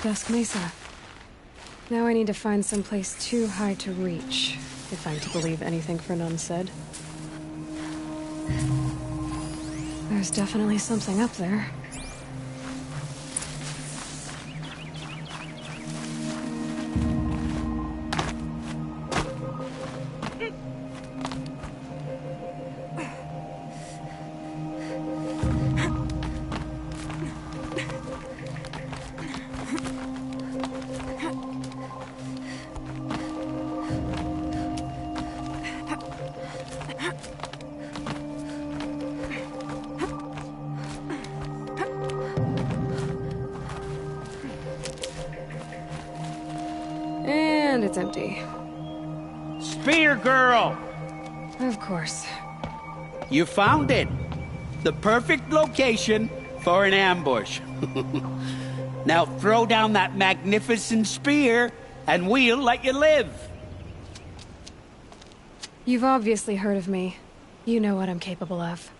Dusk Mesa. Now I need to find someplace too high to reach, if I'm to believe anything Fernan said. There's definitely something up there. And it's empty. Spear girl! Of course. You found it. The perfect location for an ambush. Now throw down that magnificent spear, and we'll let you live. You've obviously heard of me. You know what I'm capable of.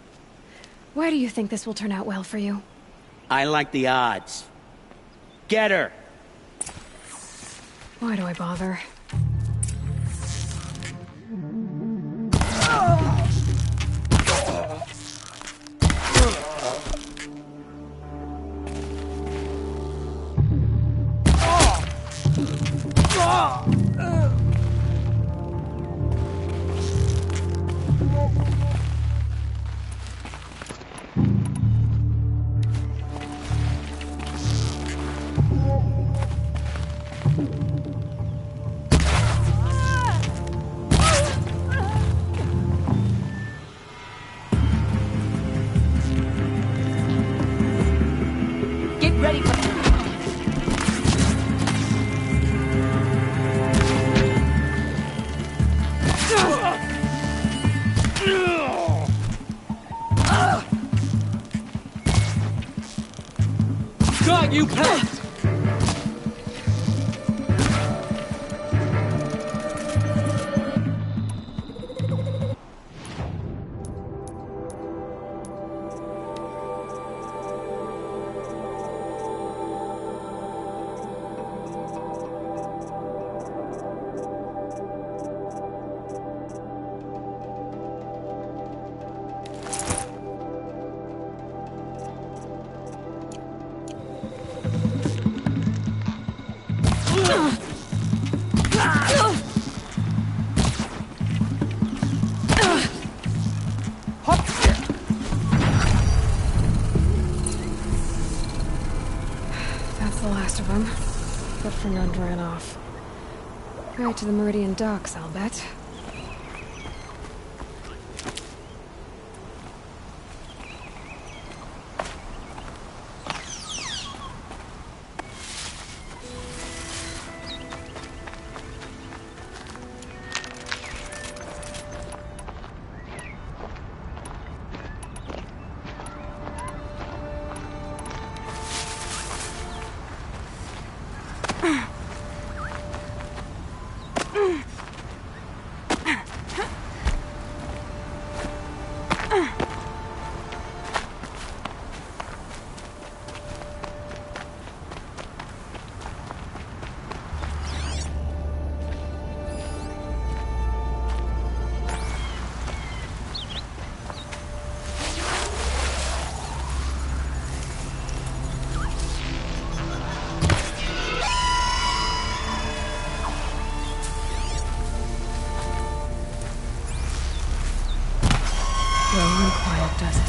Why do you think this will turn out well for you? I like the odds. Get her! Why do I bother? God, you can't! That's the last of them. But Fernand ran off. Right to the Meridian docks, I'll bet. Slow and quiet does it.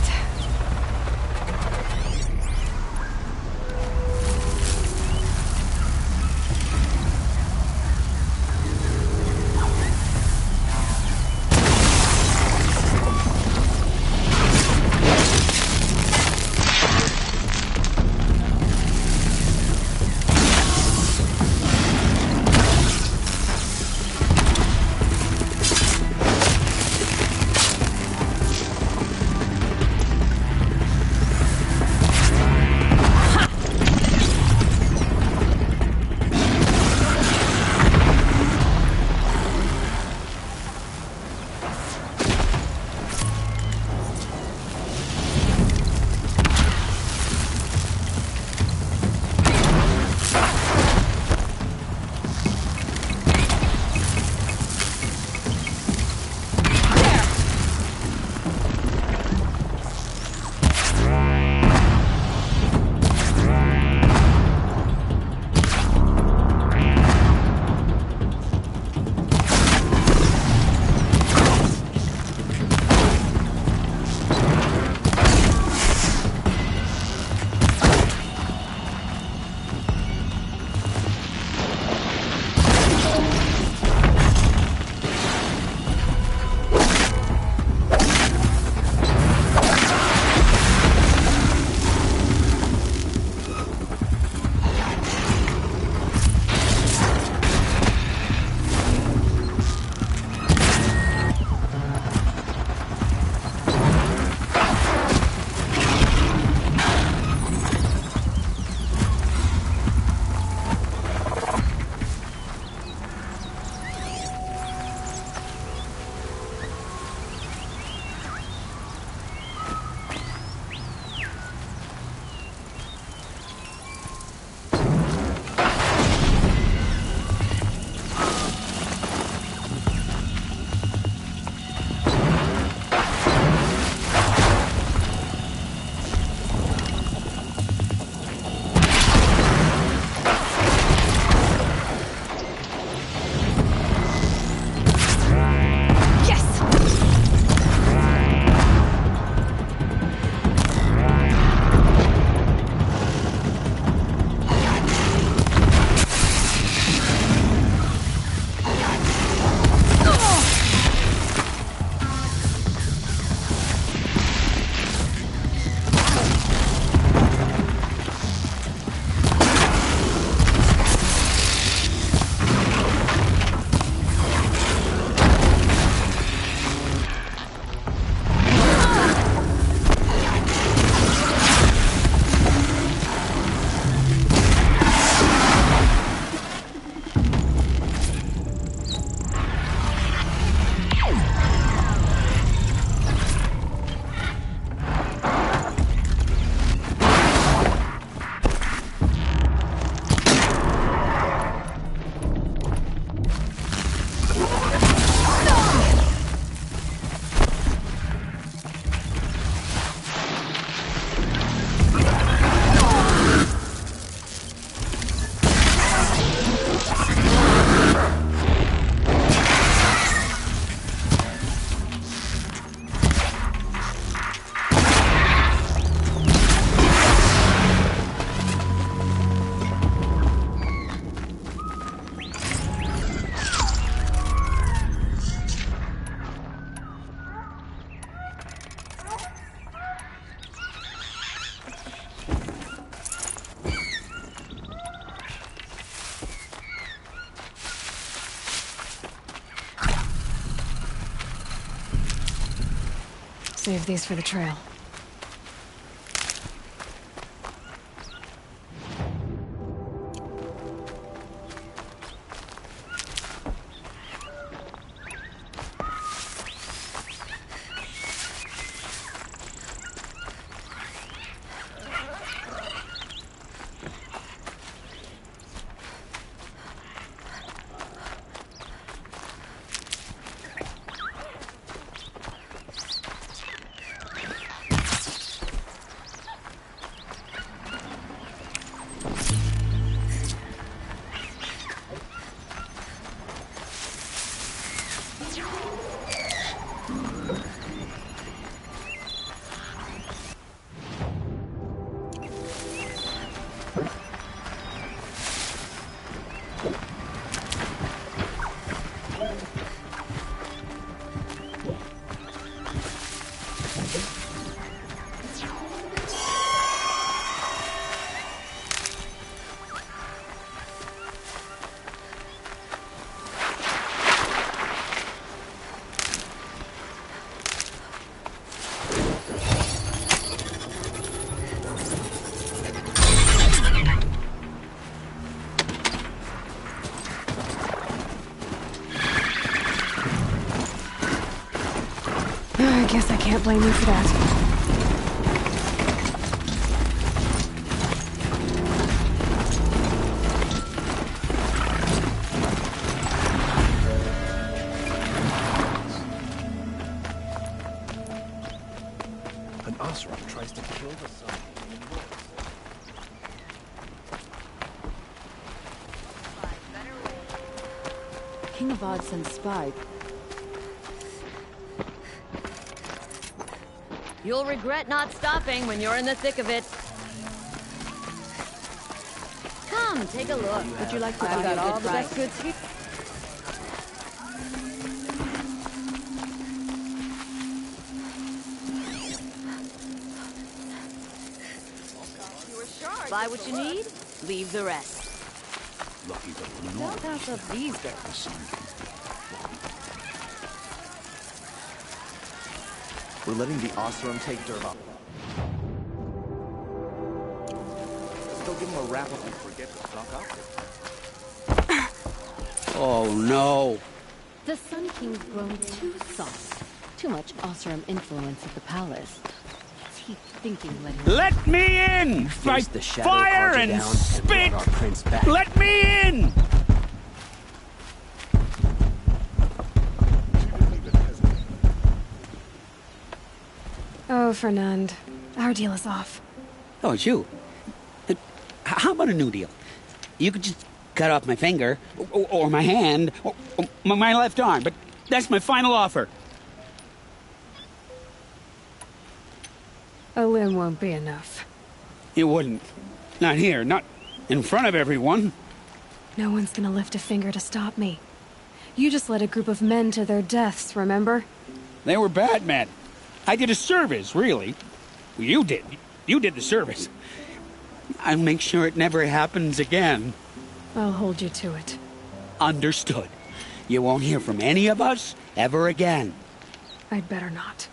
Save these for the trail. I guess I can't blame you for that. An Osram tries to kill the sun. King of Odds and Spy. You'll regret not stopping when you're in the thick of it. Come, take a look. Would you like to I've give got you a all good the price? best goods here. Buy what you need, leave the rest. Lucky the Don't pass up these days. We're letting the Osram take Durham. Let's go give him a wrap up and forget to stock up. Oh, no. The Sun King's grown too soft. Too much Osram influence at the palace. What's he thinking when he... Let me in! By Face the shadow fire carja and down spit! brought our prince back. Let me in! Oh, Fernand. Our deal is off. Oh, it's you. How about a new deal? You could just cut off my finger, or my hand, or my left arm, but that's my final offer. A limb won't be enough. You wouldn't. Not here, not in front of everyone. No one's gonna lift a finger to stop me. You just led a group of men to their deaths, remember? They were bad men. I did a service, really. You did. You did the service. I'll make sure it never happens again. I'll hold you to it. Understood. You won't hear from any of us ever again. I'd better not.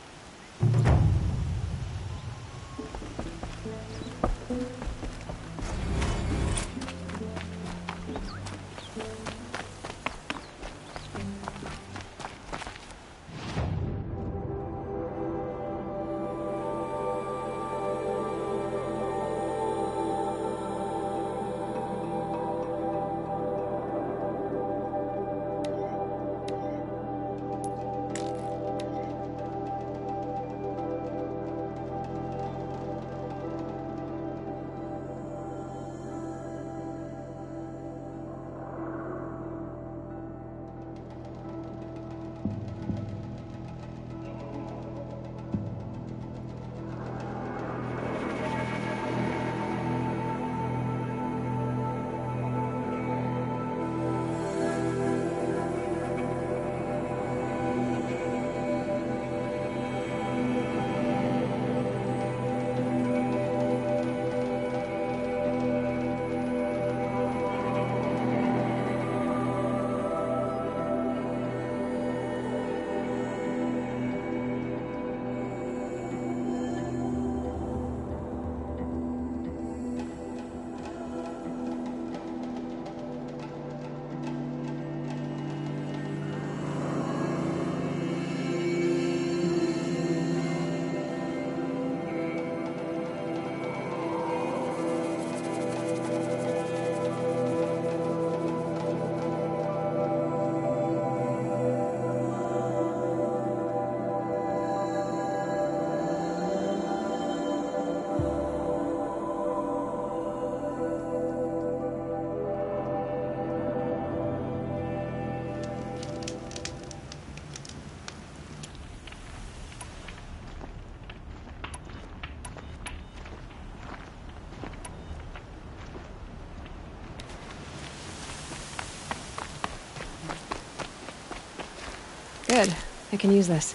Good. I can use this.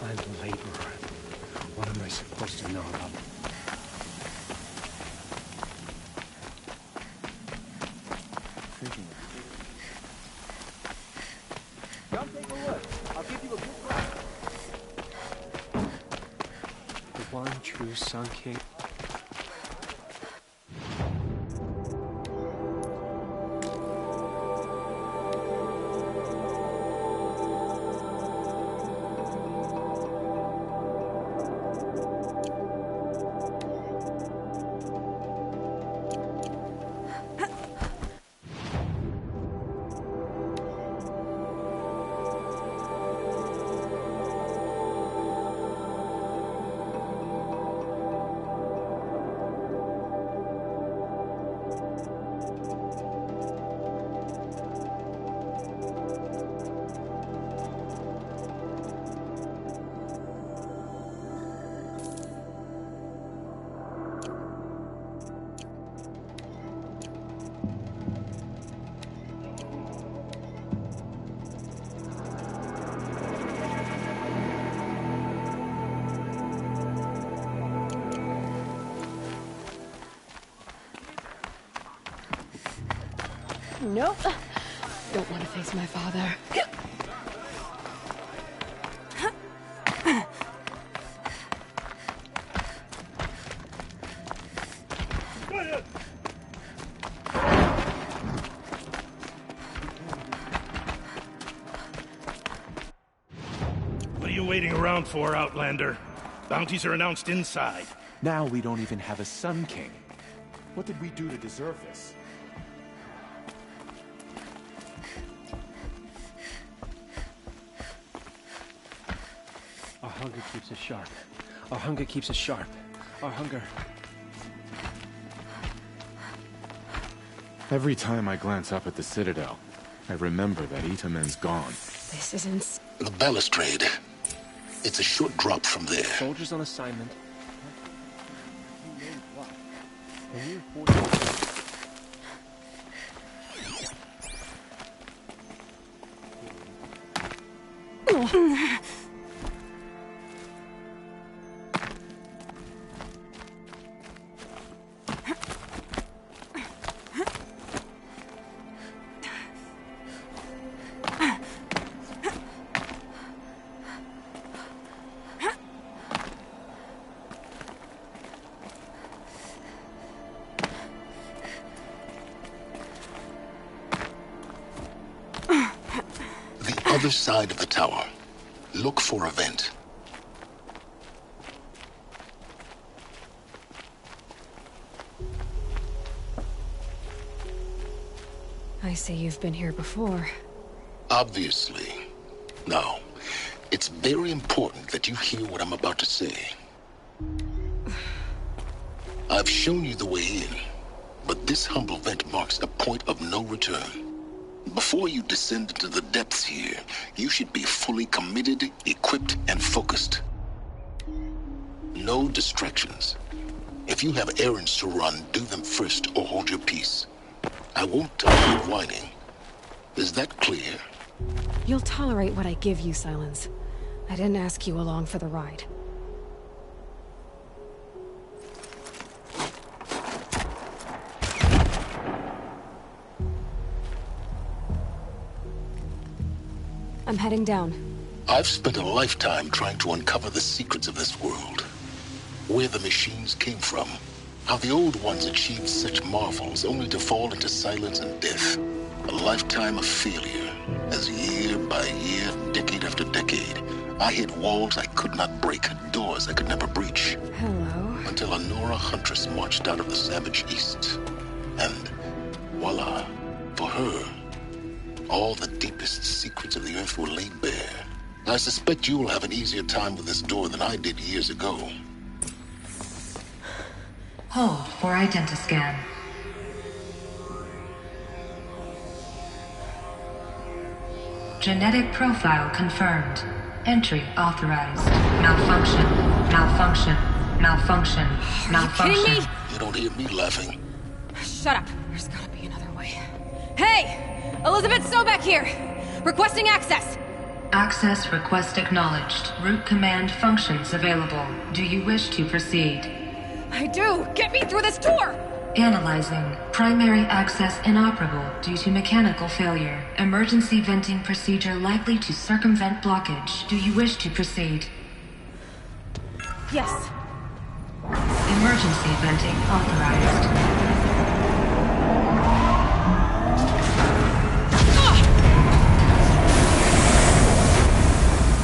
I'm a laborer. What am I supposed to know about? Come take a look. I'll give you a good ride. The one true Sun King. Nope. Don't want to face my father. What are you waiting around for, Outlander? Bounties are announced inside. Now we don't even have a Sun King. What did we do to deserve this? Our hunger keeps us sharp. Our hunger keeps us sharp. Our hunger... Every time I glance up at the Citadel, I remember that Itamen's gone. This is insane. The balustrade. It's a short drop from there. Soldiers on assignment. Other side of the tower. Look for a vent. I see you've been here before. Obviously. Now, it's very important that you hear what I'm about to say. I've shown you the way in, but this humble vent marks a point of no return. Before you descend into the depths here, you should be fully committed, equipped, and focused. No distractions. If you have errands to run, do them first or hold your peace. I won't tolerate whining. Is that clear? You'll tolerate what I give you, Silence. I didn't ask you along for the ride. I'm heading down. I've spent a lifetime trying to uncover the secrets of this world. Where the machines came from. How the old ones achieved such marvels only to fall into silence and death. A lifetime of failure. As year by year, decade after decade, I hit walls I could not break, doors I could never breach. Hello. Until a Nora huntress marched out of the savage east. And voila, for her, all the deepest secrets of the earth were laid bare. I suspect you will have an easier time with this door than I did years ago. Hold for identiscan. Genetic profile confirmed. Entry authorized. Malfunction. Malfunction. Malfunction. Malfunction. Are you kidding me? You don't hear me laughing. Shut up. There's gotta be another way. Hey! Elizabeth Sobek here! Requesting access! Access request acknowledged. Root command functions available. Do you wish to proceed? I do! Get me through this door! Analyzing. Primary access inoperable due to mechanical failure. Emergency venting procedure likely to circumvent blockage. Do you wish to proceed? Yes. Emergency venting authorized.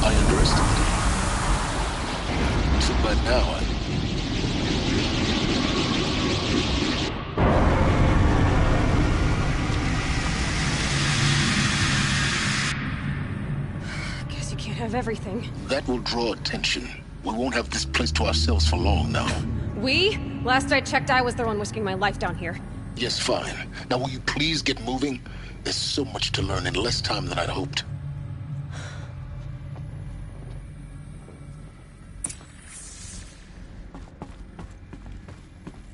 I underestimated. Too bad now Guess you can't have everything. That will draw attention. We won't have this place to ourselves for long now. We? Last I checked, I was the one risking my life down here. Yes, fine. Now will you please get moving? There's so much to learn in less time than I'd hoped.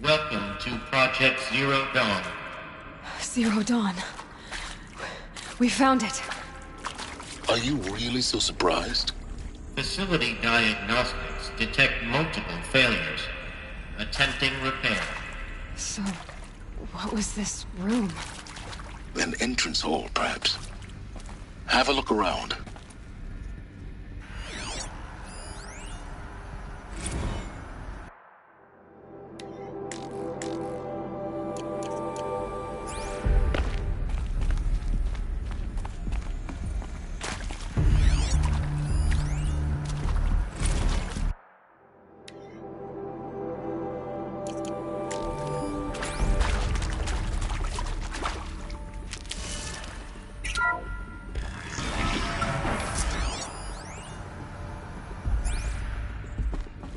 Welcome to Project Zero Dawn. Zero Dawn. We found it. Are you really so surprised? Facility diagnostics detect multiple failures. Attempting repair. So, what was this room? An entrance hall, perhaps. Have a look around.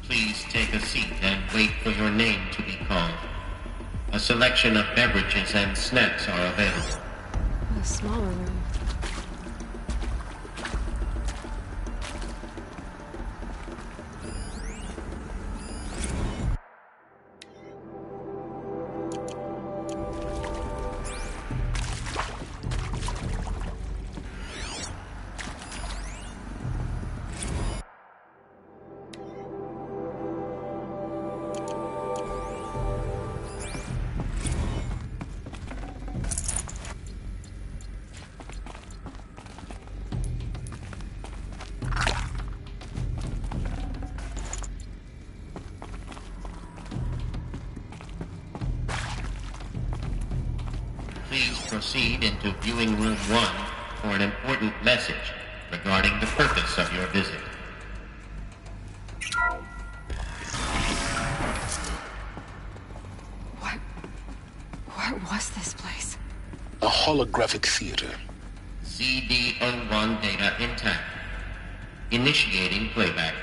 Please take a seat and wait for your name to be called. A selection of beverages and snacks are available. A smaller room. Please proceed into viewing room 1 for an important message regarding the purpose of your visit. What was this place? A holographic theater. CD01 data intact. Initiating playback.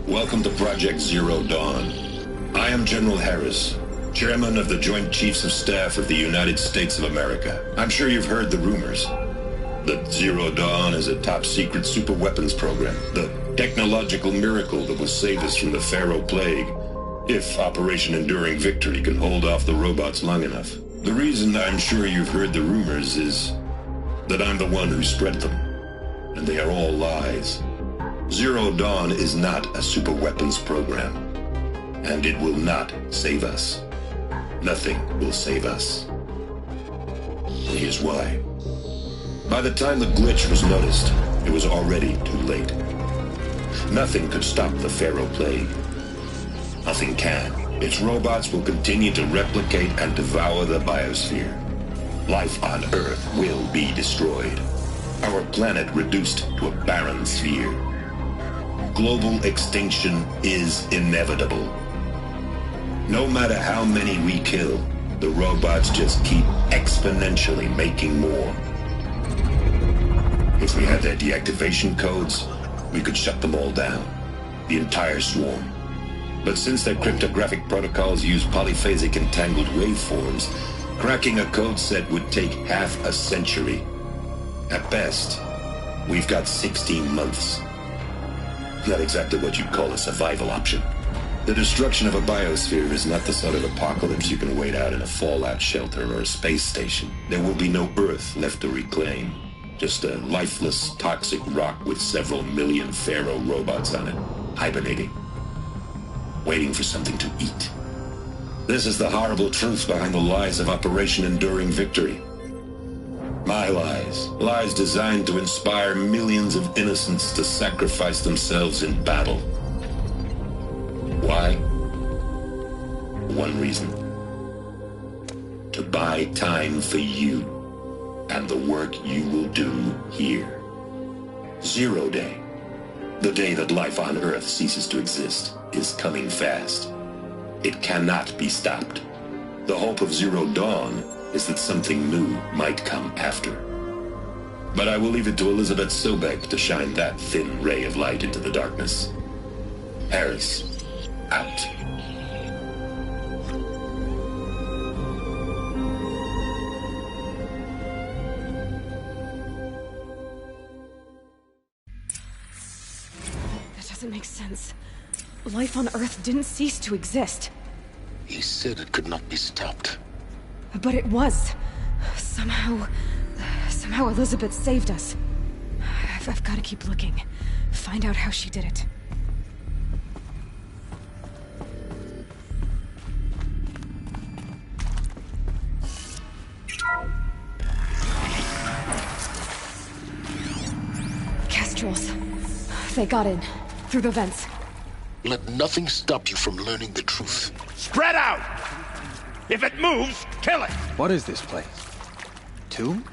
Welcome to Project Zero Dawn. I am General Harris, Chairman of the Joint Chiefs of Staff of the United States of America. I'm sure you've heard the rumors that Zero Dawn is a top-secret superweapons program, the technological miracle that will save us from the Pharaoh Plague, if Operation Enduring Victory can hold off the robots long enough. The reason I'm sure you've heard the rumors is that I'm the one who spread them, and they are all lies. Zero Dawn is not a superweapons program, and it will not save us. Nothing will save us. And here's why. By the time the glitch was noticed, it was already too late. Nothing could stop the Pharaoh Plague. Nothing can. Its robots will continue to replicate and devour the biosphere. Life on Earth will be destroyed. Our planet reduced to a barren sphere. Global extinction is inevitable. No matter how many we kill, the robots just keep exponentially making more. If we had their deactivation codes, we could shut them all down. The entire swarm. But since their cryptographic protocols use polyphasic entangled waveforms, cracking a code set would take half a century. At best, we've got 16 months. Not exactly what you'd call a survival option. The destruction of a biosphere is not the sort of apocalypse you can wait out in a fallout shelter or a space station. There will be no Earth left to reclaim. Just a lifeless, toxic rock with several million Pharaoh robots on it, hibernating. Waiting for something to eat. This is the horrible truth behind the lies of Operation Enduring Victory. My lies. Lies designed to inspire millions of innocents to sacrifice themselves in battle. Why? One reason. To buy time for you and the work you will do here. Zero Day. The day that life on Earth ceases to exist is coming fast. It cannot be stopped. The hope of Zero Dawn is that something new might come after. But I will leave it to Elizabeth Sobek to shine that thin ray of light into the darkness. Harris, out. That doesn't make sense. Life on Earth didn't cease to exist. He said it could not be stopped. But it was. Somehow Elizabeth saved us. I've got to keep looking. Find out how she did it. Kestrels. They got in. Through the vents. Let nothing stop you from learning the truth. Spread out! If it moves, kill it! What is this place? Tomb?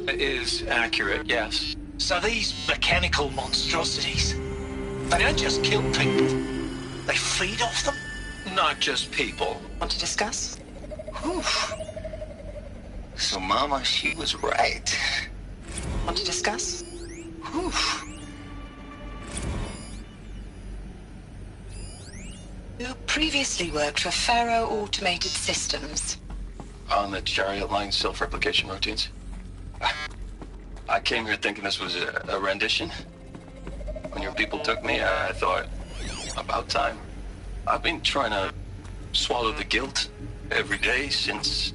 It is accurate, yes. So these mechanical monstrosities, they don't just kill people, they feed off them? Not just people. Want to discuss? Oof. So Mama, she was right. Want to discuss? Oof. You previously worked for Pharaoh Automated Systems. On the Chariot Line self-replication routines? I came here thinking this was a rendition. When your people took me, I thought, about time. I've been trying to swallow the guilt every day since...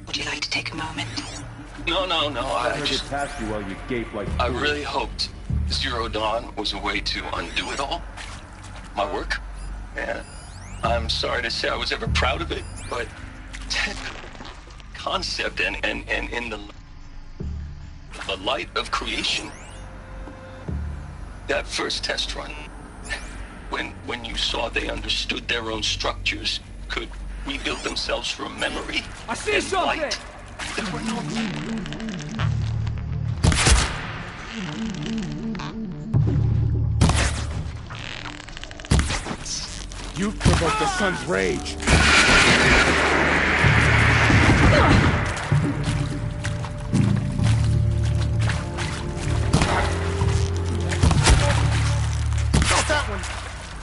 Would you like to take a moment? No, I heard just... it past you while you gape like... I really hoped Zero Dawn was a way to undo it all. My work. And I'm sorry to say I was ever proud of it, but... concept and in the light of creation, that first test run, when you saw they understood their own structures, could rebuild themselves from memory. I see and something! light, there were no... You've provoked the sun's rage. Got that one!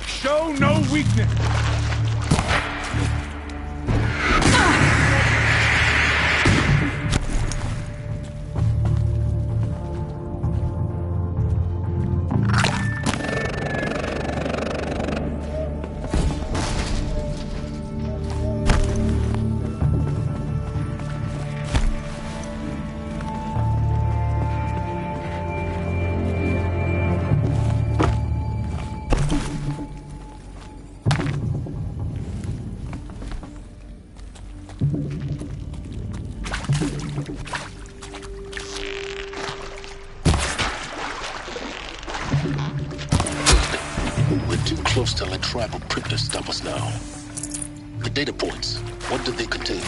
Show no weakness. close to let tribal cryptos stop us now. The data points, what did they contain?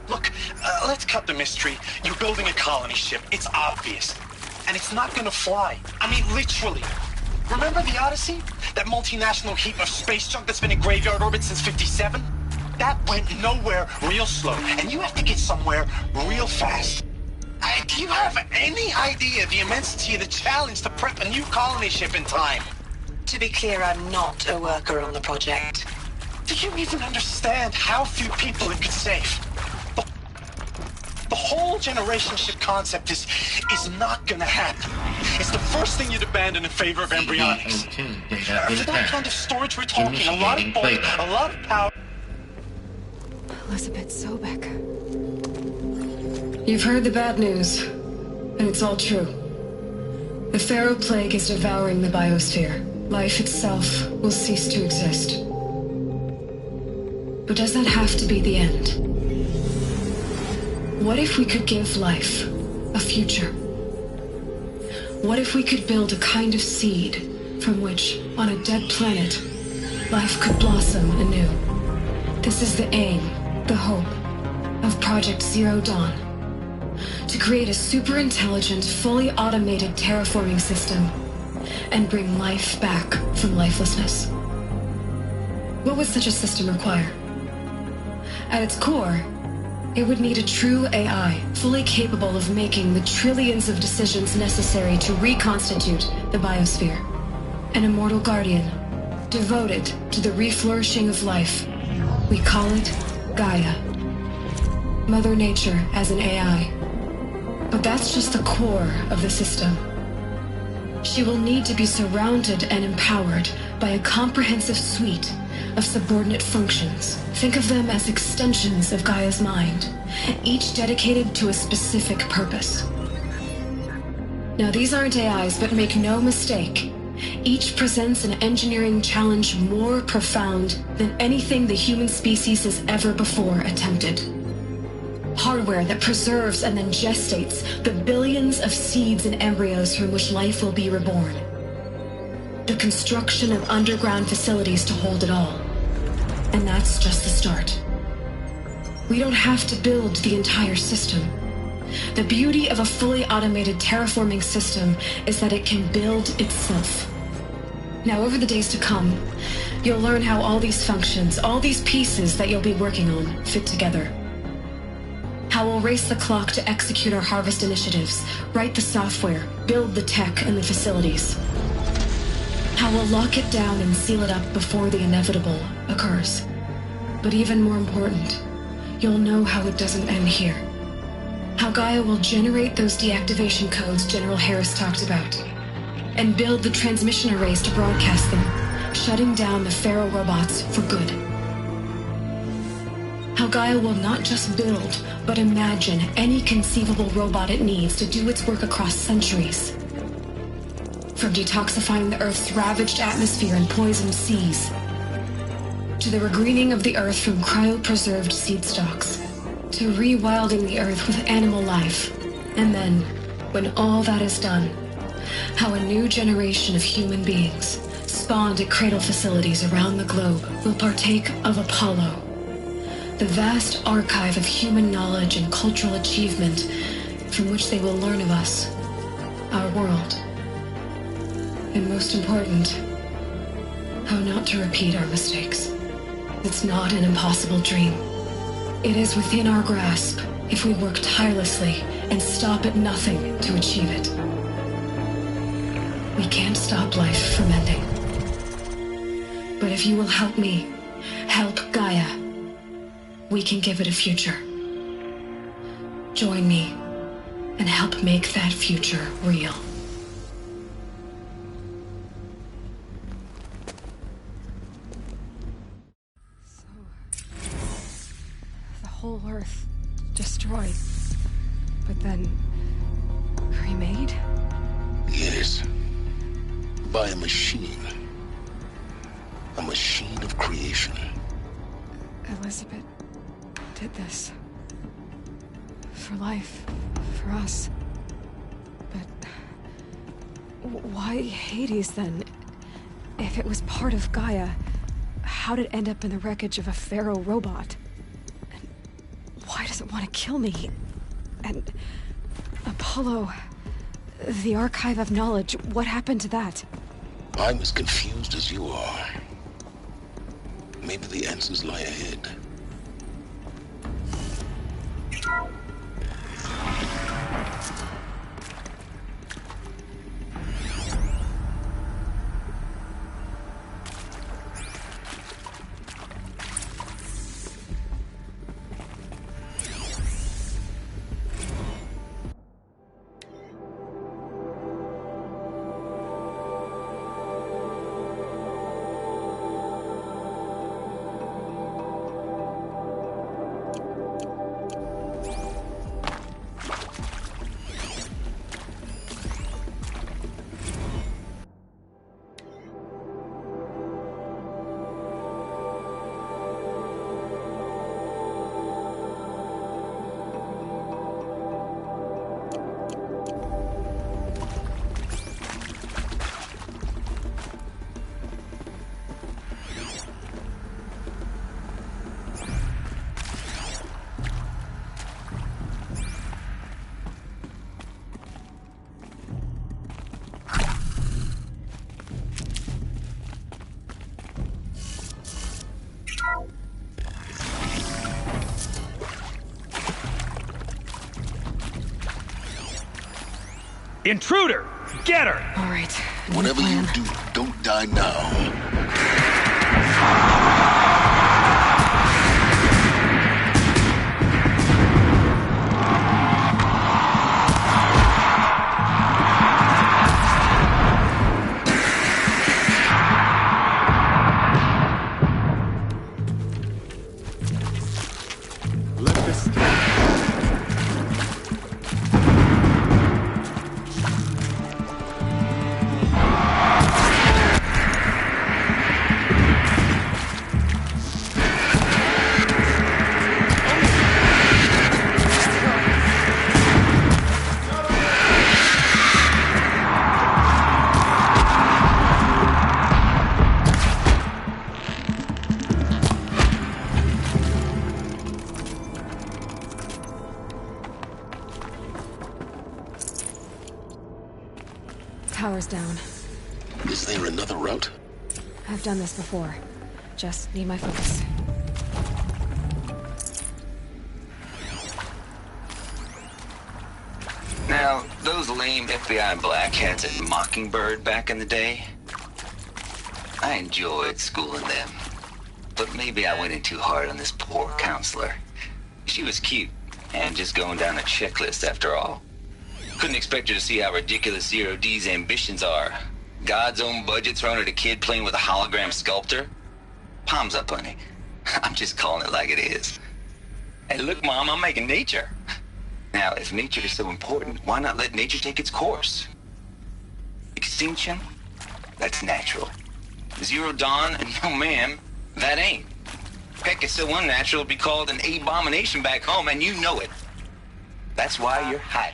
Look, let's cut the mystery. You're building a colony ship. It's obvious. And it's not gonna fly. I mean, literally. Remember the Odyssey? That multinational heap of space junk that's been in graveyard orbit since 57? That went nowhere real slow. And you have to get somewhere real fast. Do you have any idea the immensity of the challenge to prep a new colony ship in time? To be clear, I'm not a worker on the project. Do you even understand how few people it could save? The whole generation ship concept is not gonna happen. It's the first thing you'd abandon in favor of embryonics. For that kind of storage we're talking, a lot of bulk, a lot of power. Elizabeth Sobek. You've heard the bad news, and it's all true. The Pharaoh Plague is devouring the biosphere. Life itself will cease to exist. But does that have to be the end? What if we could give life a future? What if we could build a kind of seed from which, on a dead planet, life could blossom anew? This is the aim, the hope, of Project Zero Dawn. To create a super-intelligent, fully automated terraforming system and bring life back from lifelessness. What would such a system require? At its core, it would need a true AI, fully capable of making the trillions of decisions necessary to reconstitute the biosphere. An immortal guardian, devoted to the reflourishing of life. We call it Gaia. Mother Nature as an AI. But that's just the core of the system. She will need to be surrounded and empowered by a comprehensive suite of subordinate functions. Think of them as extensions of Gaia's mind, each dedicated to a specific purpose. Now, these aren't AIs, but make no mistake, each presents an engineering challenge more profound than anything the human species has ever before attempted. Hardware that preserves and then gestates the billions of seeds and embryos from which life will be reborn. The construction of underground facilities to hold it all. And that's just the start. We don't have to build the entire system. The beauty of a fully automated terraforming system is that it can build itself. Now, over the days to come, you'll learn how all these functions, all these pieces that you'll be working on, fit together. How we'll race the clock to execute our harvest initiatives, write the software, build the tech and the facilities. How we'll lock it down and seal it up before the inevitable occurs. But even more important, you'll know how it doesn't end here. How Gaia will generate those deactivation codes General Harris talked about, and build the transmission arrays to broadcast them, shutting down the Pharaoh robots for good. How Gaia will not just build, but imagine any conceivable robot it needs to do its work across centuries. From detoxifying the Earth's ravaged atmosphere and poisoned seas, to the regreening of the Earth from cryopreserved seed stalks, to rewilding the Earth with animal life. And then, when all that is done, how a new generation of human beings, spawned at cradle facilities around the globe, will partake of Apollo, the vast archive of human knowledge and cultural achievement from which they will learn of us, our world. And most important, how not to repeat our mistakes. It's not an impossible dream. It is within our grasp if we work tirelessly and stop at nothing to achieve it. We can't stop life from ending. But if you will help me, help Gaia, we can give it a future. Join me and help make that future real. Whole Earth destroyed, but then remade? Yes. By a machine. A machine of creation. Elizabeth did this. for life, for us. But why Hades then? If it was part of Gaia, how did it end up in the wreckage of a Pharaoh robot? And why does it want to kill me? And Apollo, the Archive of Knowledge, what happened to that? I'm as confused as you are. Maybe the answers lie ahead. Intruder! Get her! All right. Whatever you do, don't die now. Power's down. Is there another route? I've done this before. Just need my focus. Now, those lame FBI blackheads at Mockingbird back in the day, I enjoyed schooling them. But maybe I went in too hard on this poor counselor. She was cute, and just going down a checklist after all. Couldn't expect her to see how ridiculous Zero D's ambitions are. God's own budget thrown at a kid playing with a hologram sculptor? Palms up, honey. I'm just calling it like it is. Hey, look, Mom, I'm making nature. Now, if nature is so important, why not let nature take its course? Extinction? That's natural. Zero Dawn? No, ma'am, that ain't. Heck, it's so unnatural it'd be called an abomination back home, and you know it. That's why you're hot.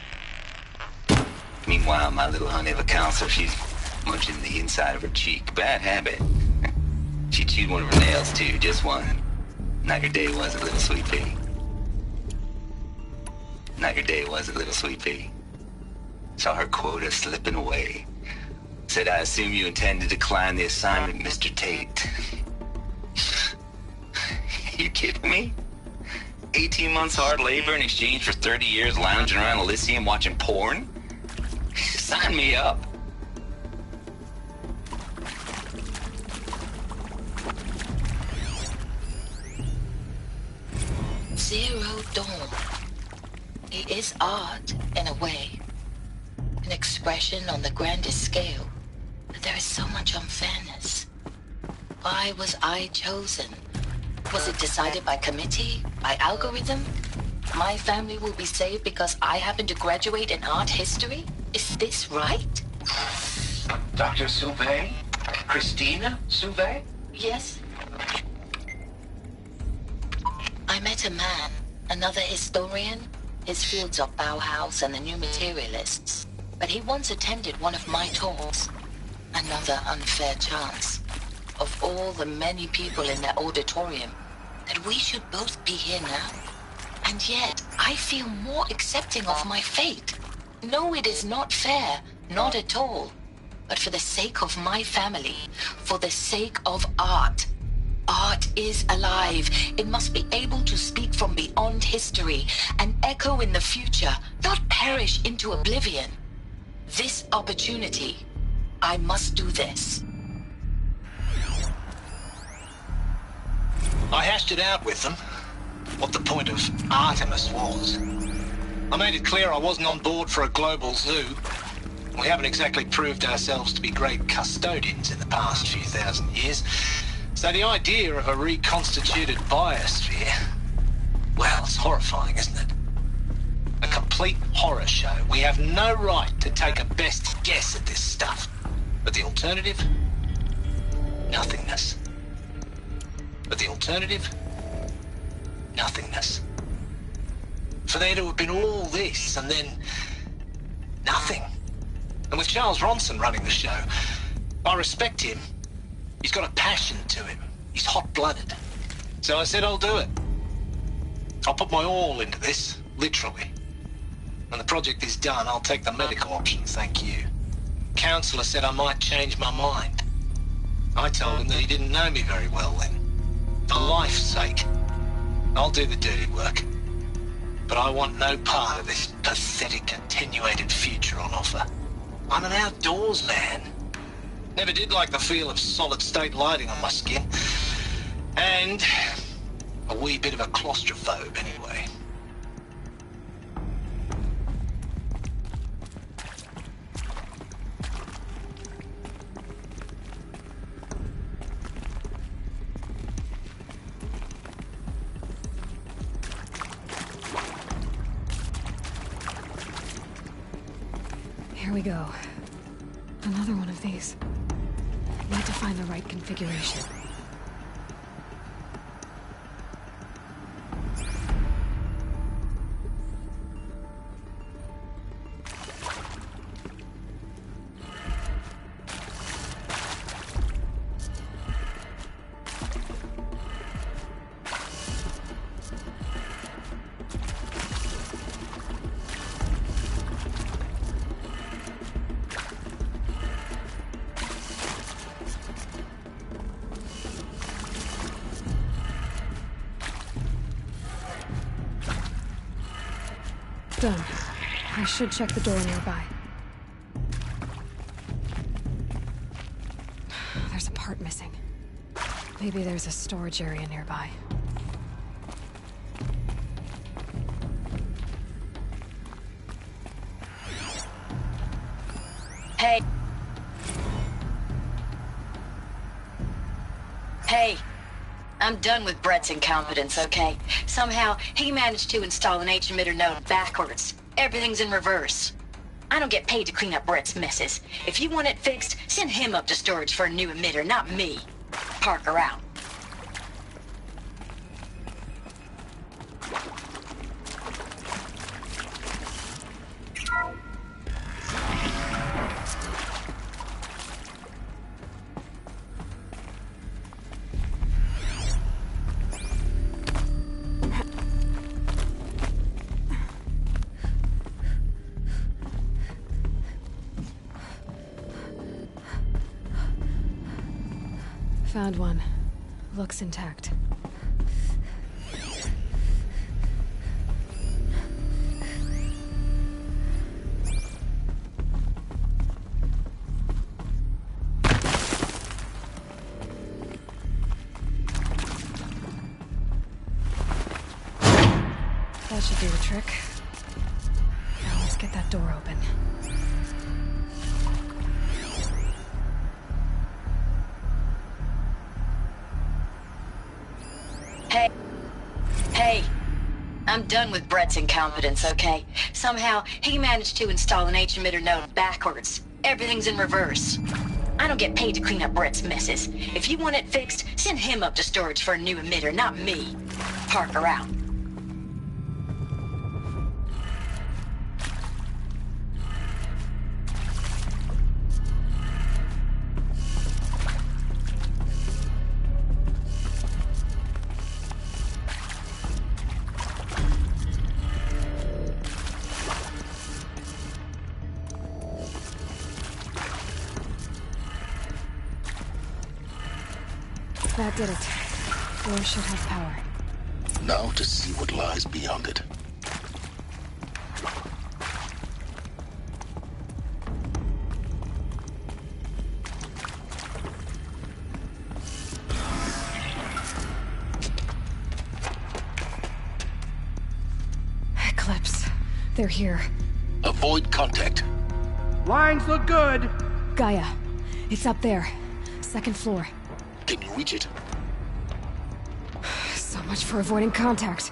Meanwhile, my little honey of a counselor, she's munching the inside of her cheek. Bad habit. She chewed one of her nails, too, just one. Not your day, was it, little sweet pea? Not your day, was it, little sweet pea? Saw her quota slipping away. Said, I assume you intend to decline the assignment, Mr. Tate. You kidding me? 18 months hard labor in exchange for 30 years lounging around Elysium watching porn? Sign me up. Zero Dawn. It is art, in a way. An expression on the grandest scale. But there is so much unfairness. Why was I chosen? Was it decided by committee? By algorithm? My family will be saved because I happen to graduate in art history? Is this right? Dr. Sauvé? Christina Sauvé? Yes. I met a man, another historian, His fields are Bauhaus and the New Materialists. But he once attended one of my talks. Another unfair chance. Of all the many people in that auditorium, that we should both be here now. And yet, I feel more accepting of my fate. No, it is not fair. Not at all. But for the sake of my family, for the sake of art. Art is alive. It must be able to speak from beyond history and echo in the future, not perish into oblivion. This opportunity, I must do this. I hashed it out with them, what the point of Artemis was. I made it clear I wasn't on board for a global zoo. We haven't exactly proved ourselves to be great custodians in the past few thousand years. So the idea of a reconstituted biosphere, well, it's horrifying, isn't it? A complete horror show. We have no right to take a best guess at this stuff. But the alternative? Nothingness. But the alternative? Nothingness. For there to have been all this and then nothing. And with Charles Ronson running the show, I respect him. He's got a passion to him. He's hot-blooded. So I said I'll do it. I'll put my all into this, literally. When the project is done, I'll take the medical option, thank you. Counselor said I might change my mind. I told him that he didn't know me very well then. For life's sake, I'll do the dirty work. But I want no part of this pathetic, attenuated future on offer. I'm an outdoors man. Never did like the feel of solid-state lighting on my skin. And a wee bit of a claustrophobe, anyway. Here we go. Another one of these. Need to find the right configuration. Done. I should check the door nearby. There's a part missing. Maybe there's a storage area nearby. Hey. Hey. I'm done with Brett's incompetence, okay? Somehow, he managed to install an H-emitter node backwards. Everything's in reverse. I don't get paid to clean up Brett's messes. If you want it fixed, send him up to storage for a new emitter, not me. Parker out. Found one. Looks intact. That should do the trick. Now let's get that door open. Hey, I'm done with Brett's incompetence, okay? Somehow, he managed to install an H-emitter node backwards. Everything's in reverse. I don't get paid to clean up Brett's messes. If you want it fixed, send him up to storage for a new emitter, not me. Parker out. That did it. Door should have power. Now to see what lies beyond it. Eclipse. They're here. Avoid contact. Lines look good. Gaia. It's up there. Second floor. Can you reach it? So much for avoiding contact.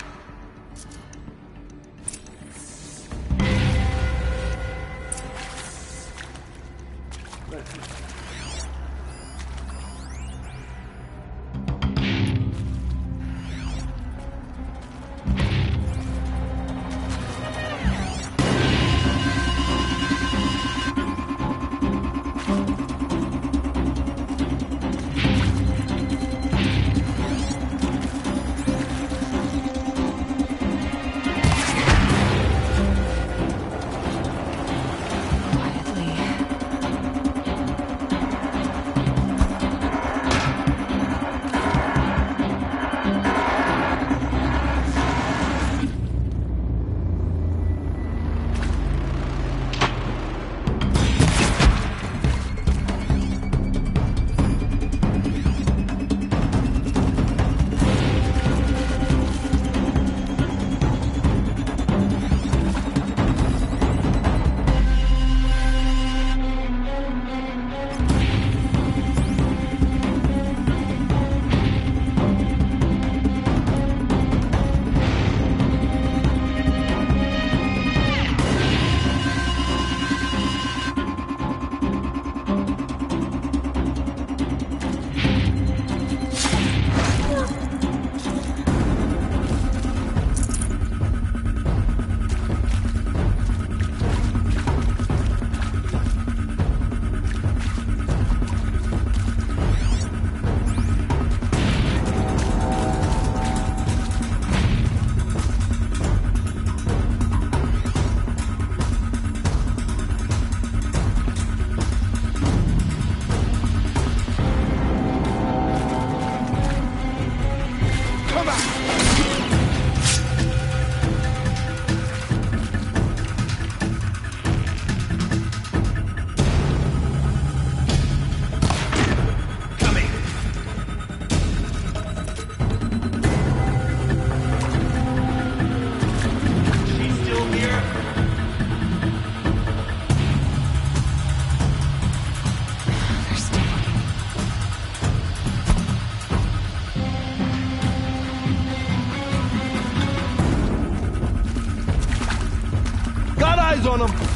Eyes on him!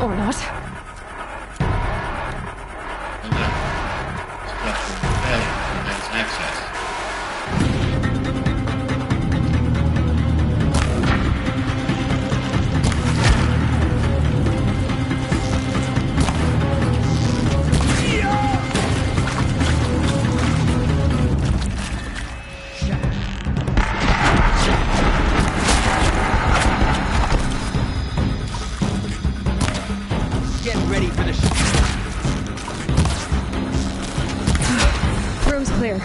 Or not. Room's clear.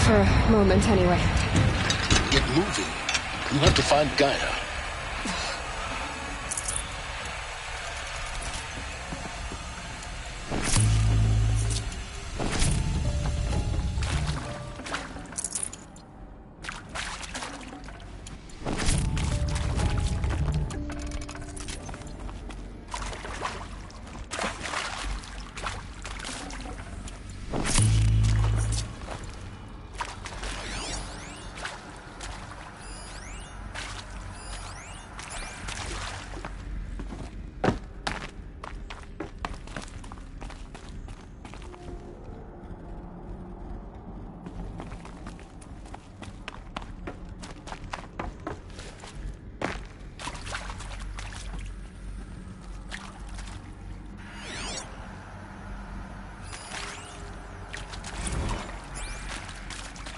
For a moment, anyway. Get moving. You have to find Gaia.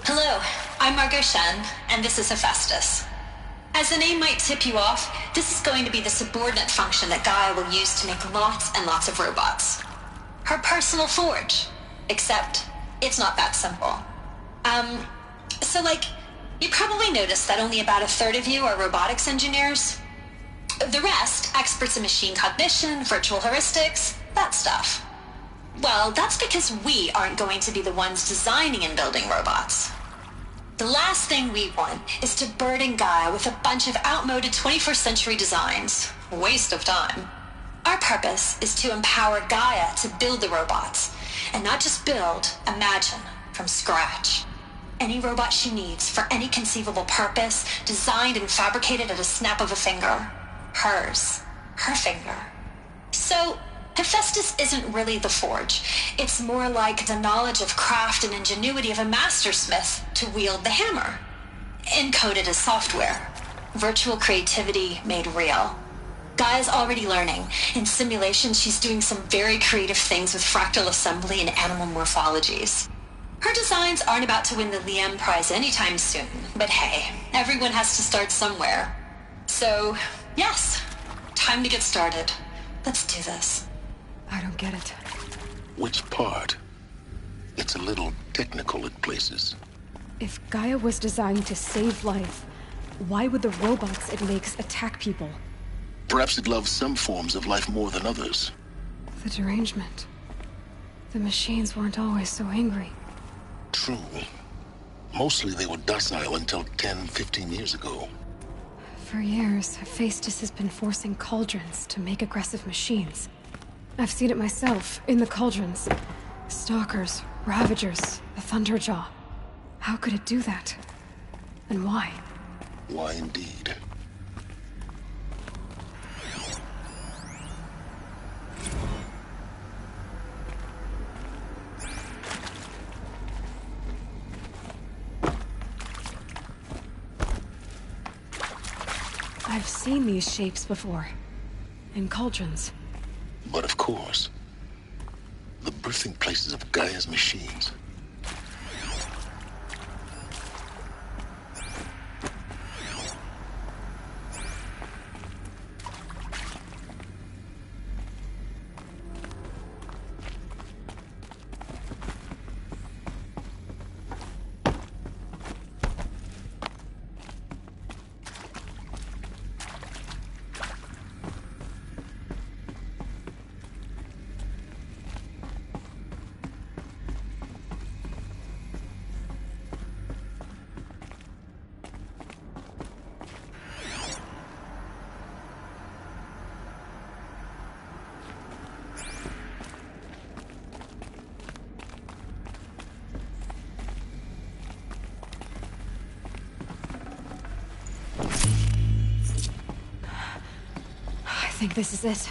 Hello, I'm Margot Shen, and this is Hephaestus. As the name might tip you off, this is going to be the subordinate function that Gaia will use to make lots and lots of robots. Her personal forge. Except, it's not that simple. You probably noticed that only about a third of you are robotics engineers. The rest, experts in machine cognition, virtual heuristics, that stuff. Well, that's because we aren't going to be the ones designing and building robots. The last thing we want is to burden Gaia with a bunch of outmoded 21st century designs. Waste of time. Our purpose is to empower Gaia to build the robots, and not just build, imagine, from scratch. Any robot she needs for any conceivable purpose, designed and fabricated at a snap of a finger. Hers. Her finger. So, Hephaestus isn't really the forge. It's more like the knowledge of craft and ingenuity of a mastersmith to wield the hammer. Encoded as software. Virtual creativity made real. Gaia's already learning. In simulations, she's doing some very creative things with fractal assembly and animal morphologies. Her designs aren't about to win the Liam Prize anytime soon, but hey, everyone has to start somewhere. So, yes, time to get started. Let's do this. I don't get it. Which part? It's a little technical at places. If Gaia was designed to save life, why would the robots it makes attack people? Perhaps it loves some forms of life more than others. The derangement. The machines weren't always so angry. True. Mostly they were docile until 10, 15 years ago. For years, Hephaestus has been forcing cauldrons to make aggressive machines. I've seen it myself, in the cauldrons. Stalkers, Ravagers, the Thunderjaw. How could it do that? And why? Why indeed? I've seen these shapes before. In cauldrons. But of course, the birthing places of Gaia's machines. I think this is it.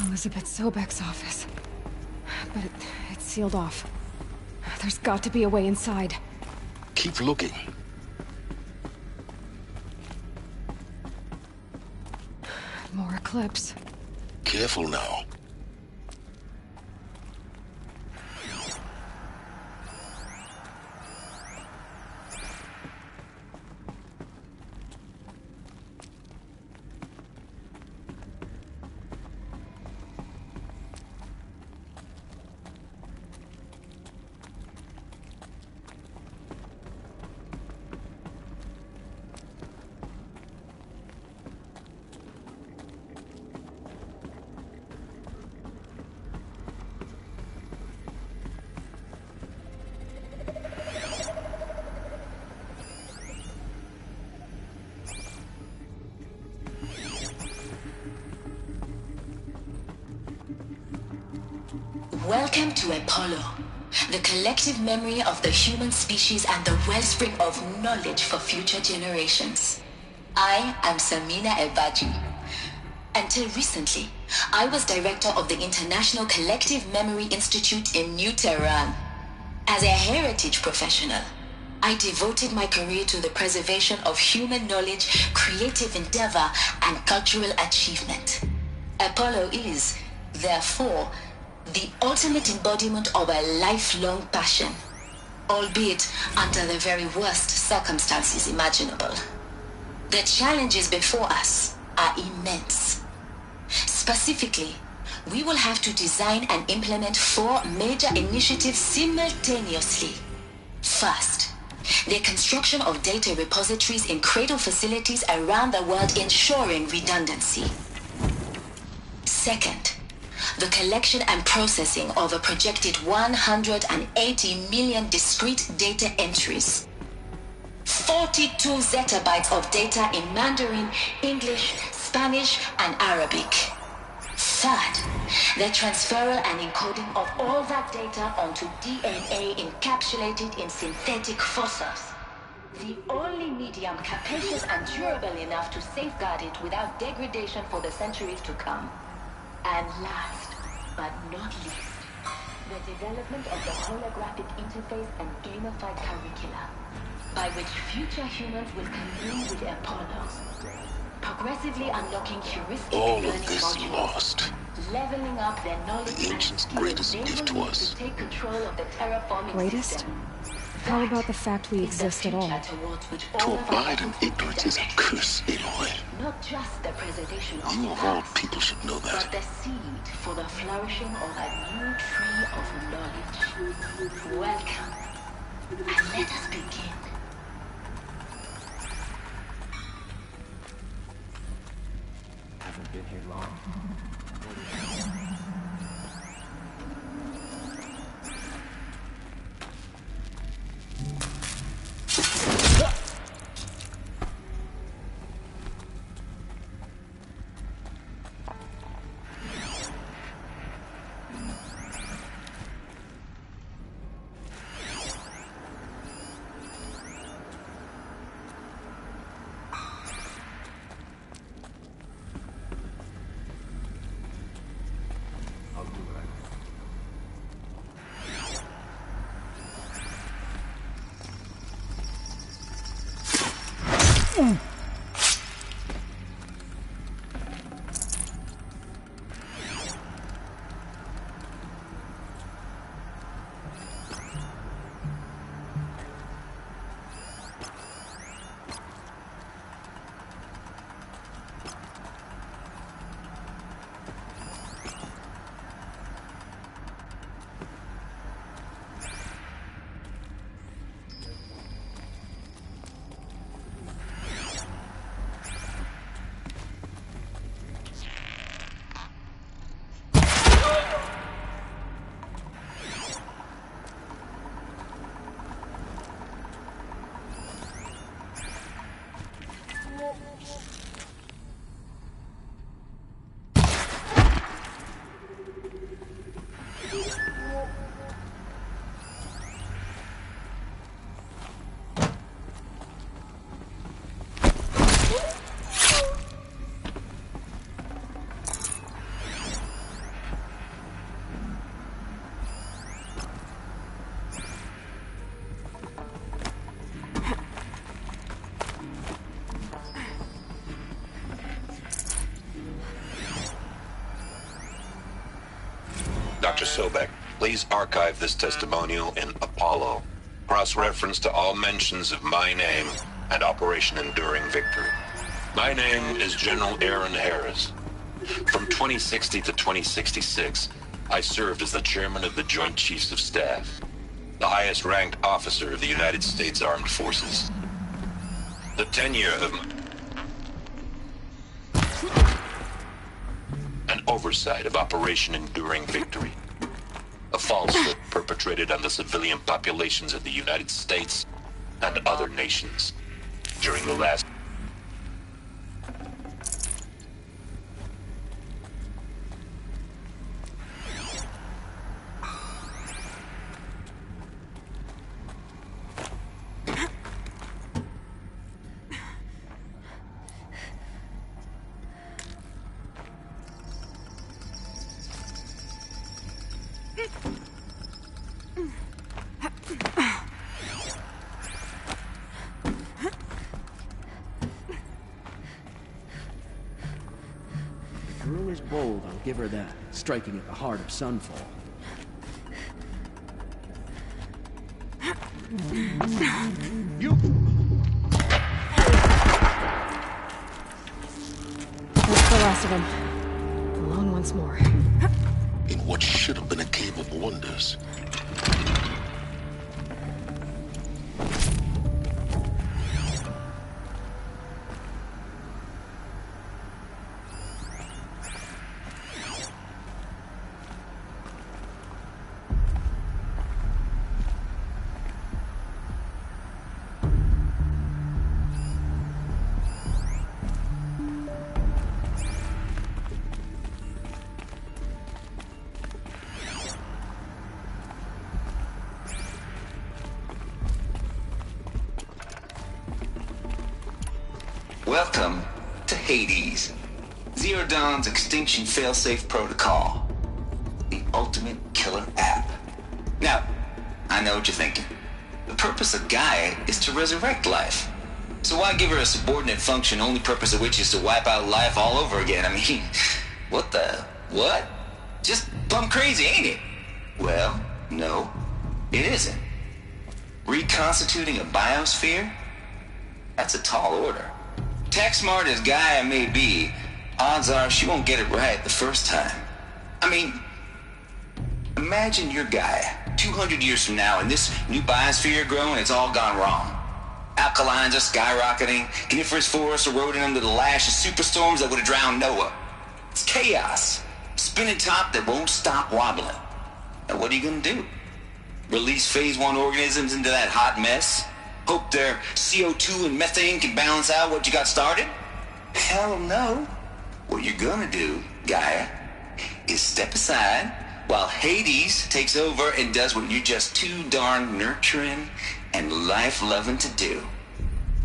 Elizabeth Sobek's office. But it's sealed off. There's got to be a way inside. Keep looking. More Eclipse. Careful now. Welcome to Apollo, the collective memory of the human species and the wellspring of knowledge for future generations. I am Samina Ebaji. Until recently, I was director of the International Collective Memory Institute in New Tehran. As a heritage professional, I devoted my career to the preservation of human knowledge, creative endeavor, and cultural achievement. Apollo is, therefore, the ultimate embodiment of a lifelong passion, albeit under the very worst circumstances imaginable. The challenges before us are immense. Specifically, we will have to design and implement 4 major initiatives simultaneously. First, the construction of data repositories in cradle facilities around the world, ensuring redundancy. Second, the collection and processing of a projected 180 million discrete data entries. 42 zettabytes of data in Mandarin, English, Spanish, and Arabic. Third, the transferal and encoding of all that data onto DNA encapsulated in synthetic fossils. The only medium capacious and durable enough to safeguard it without degradation for the centuries to come. And last, but not least, the development of the holographic interface and gamified curricula, by which future humans will commune with Apollo, progressively unlocking heuristic all learning of this modules, lost. leveling up their knowledge The ancients' greatest gift to us. to take control of the terraforming Greatest? system. How about the fact we exist at all? To abide in ignorance is a curse, Aloy. Not just the preservation of You the of all past, people should know but that. the seed for the flourishing of a new tree of knowledge. Welcome, and let us begin. Haven't been here long. Dr. Sobek, please archive this testimonial in Apollo. Cross-reference to all mentions of my name and Operation Enduring Victory. My name is General Aaron Harris. From 2060 to 2066, I served as the chairman of the Joint Chiefs of Staff, the highest-ranked officer of the United States Armed Forces. The tenure of and oversight of Operation Enduring Victory, a falsehood perpetrated on the civilian populations of the United States and other nations during the last bold, I'll give her that, striking at the heart of Sunfall. You... That's the last of them. Alone once more. In what should have been a cave of wonders. Welcome to Hades, Zerodawn's extinction failsafe protocol. The ultimate killer app. Now, I know what you're thinking. The purpose of Gaia is to resurrect life. So why give her a subordinate function, only purpose of which is to wipe out life all over again? I mean, what? Just plumb crazy, ain't it? Well, no, it isn't. Reconstituting a biosphere? That's a tall order. Tech smart as Gaia may be, odds are she won't get it right the first time. I mean, imagine you're Gaia, 200 years from now, and this new biosphere growing, it's all gone wrong. Alkalines are skyrocketing, coniferous forests eroding under the lash of superstorms that would have drowned Noah. It's chaos, spinning top that won't stop wobbling. Now what are you gonna do? Release phase 1 organisms into that hot mess? Hope their CO2 and methane can balance out what you got started? Hell no. What you're gonna do, Gaia, is step aside while Hades takes over and does what you're just too darn nurturing and life-loving to do,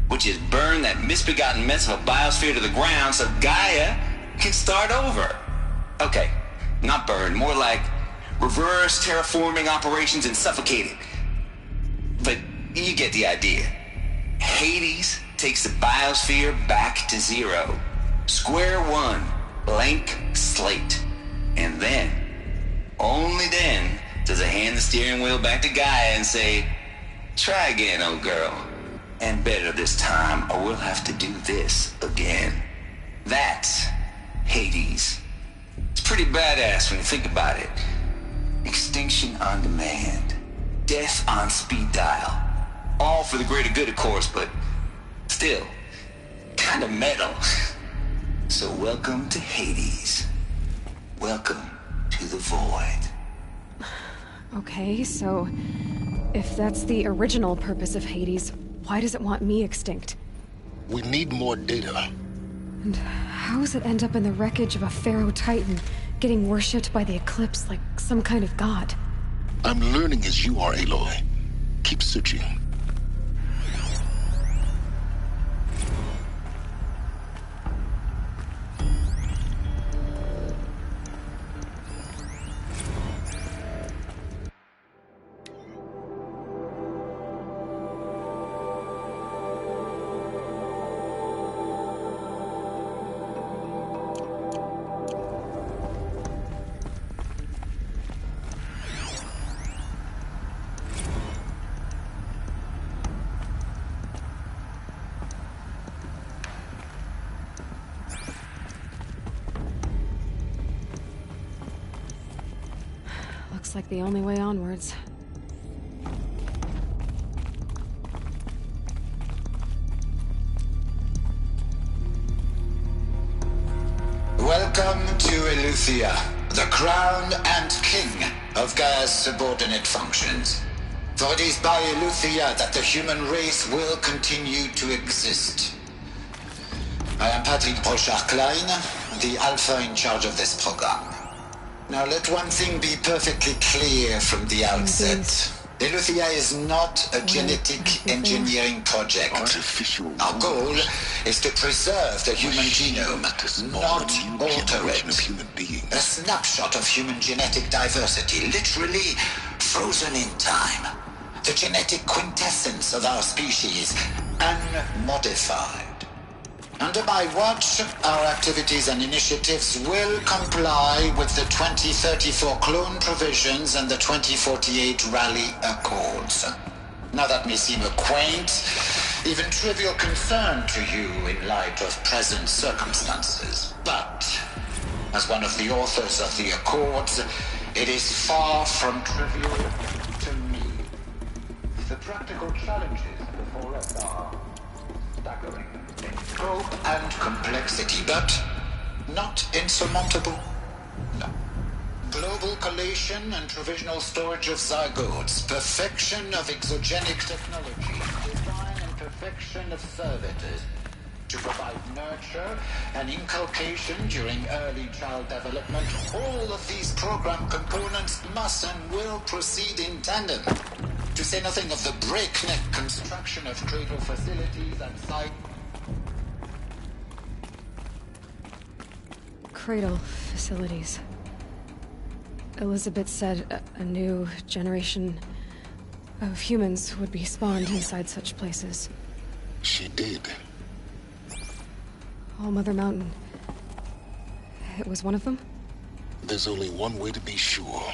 which is burn that misbegotten mess of a biosphere to the ground so Gaia can start over. Okay, not burn, more like reverse terraforming operations and suffocate it. But you get the idea. Hades takes the biosphere back to zero. Square one, blank slate. And then, only then, does it hand the steering wheel back to Gaia and say, try again, old girl. And better this time, or we'll have to do this again. That's Hades. It's pretty badass when you think about it. Extinction on demand. Death on speed dial. All for the greater good, of course, but still, kind of metal. So welcome to Hades. Welcome to the void. Okay, so if that's the original purpose of Hades, why does it want me extinct? We need more data. And how does it end up in the wreckage of a Pharaoh Titan, getting worshipped by the Eclipse like some kind of god? I'm learning as you are, Aloy. Keep searching. Looks like the only way onwards. Welcome to Eleuthia, the crown and king of Gaia's subordinate functions. For it is by Eleuthia that the human race will continue to exist. I am Patrick Brochard-Klein, the alpha in charge of this program. Now let one thing be perfectly clear from the outset. Eleuthia is not a genetic engineering project. Our goal is to preserve the human genome, not alter it. A snapshot of human genetic diversity, literally frozen in time. The genetic quintessence of our species, unmodified. Under my watch, our activities and initiatives will comply with the 2034 clone provisions and the 2048 Rally Accords. Now that may seem a quaint, even trivial concern to you in light of present circumstances, but as one of the authors of the Accords, it is far from trivial to me. The practical challenges before us are staggering in scope and complexity, but not insurmountable. No. Global collation and provisional storage of zygotes, perfection of exogenic technology, design and perfection of servitors, to provide nurture and inculcation during early child development. All of these program components must and will proceed in tandem. To say nothing of the breakneck construction of cradle facilities and site. Cradle facilities. Elizabeth said a new generation of humans would be spawned inside such places. She did. All Mother Mountain. It was one of them? There's only one way to be sure.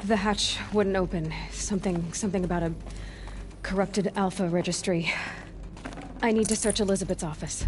The hatch wouldn't open. Something about a corrupted Alpha registry. I need to search Elizabeth's office.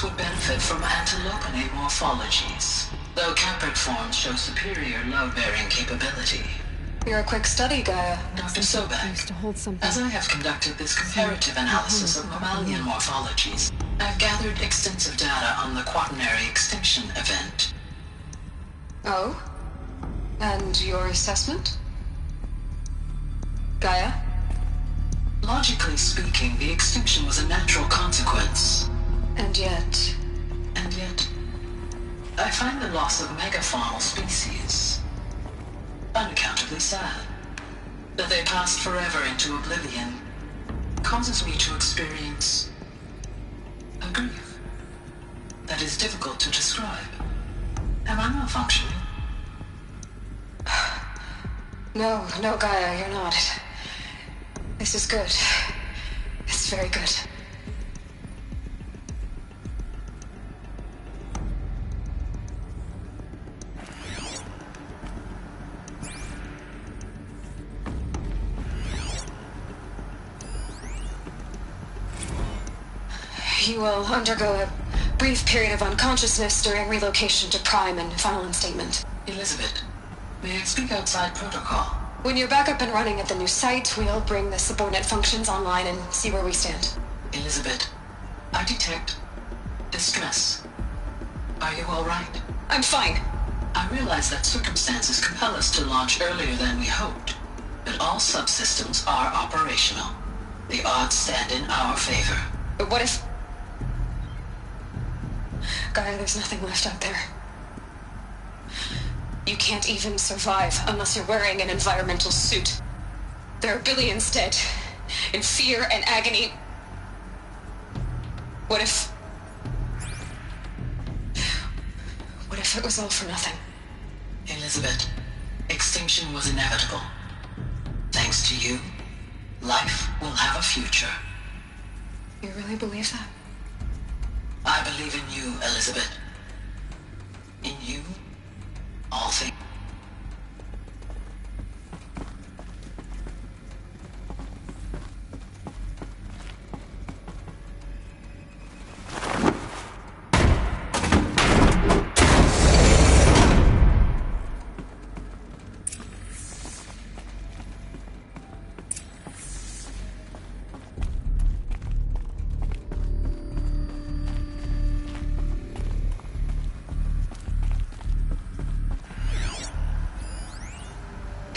Would benefit from antilopinate morphologies, though caprid forms show superior load-bearing capability. You're a quick study, Gaia. Dr. Sobek, as I have conducted this comparative analysis of mammalian morphologies, I've gathered extensive data on the quaternary extinction event. Oh? And your assessment? Gaia? Logically speaking, the extinction was a natural consequence. And yet, I find the loss of megafaunal species unaccountably sad. That they passed forever into oblivion causes me to experience a grief that is difficult to describe. Am I malfunctioning? No, Gaia, you're not. This is good. It's very good. You will undergo a brief period of unconsciousness during relocation to Prime and final instatement. Elizabeth, may I speak outside protocol? When you're back up and running at the new site, we'll bring the subordinate functions online and see where we stand. Elizabeth, I detect distress. Are you all right? I'm fine. I realize that circumstances compel us to launch earlier than we hoped, but all subsystems are operational. The odds stand in our favor. But what if... Gaia, there's nothing left out there. You can't even survive unless you're wearing an environmental suit. There are billions dead, in fear and agony. What if it was all for nothing? Elizabeth, extinction was inevitable. Thanks to you, life will have a future. You really believe that? I believe in you, Elizabeth. In you, all things.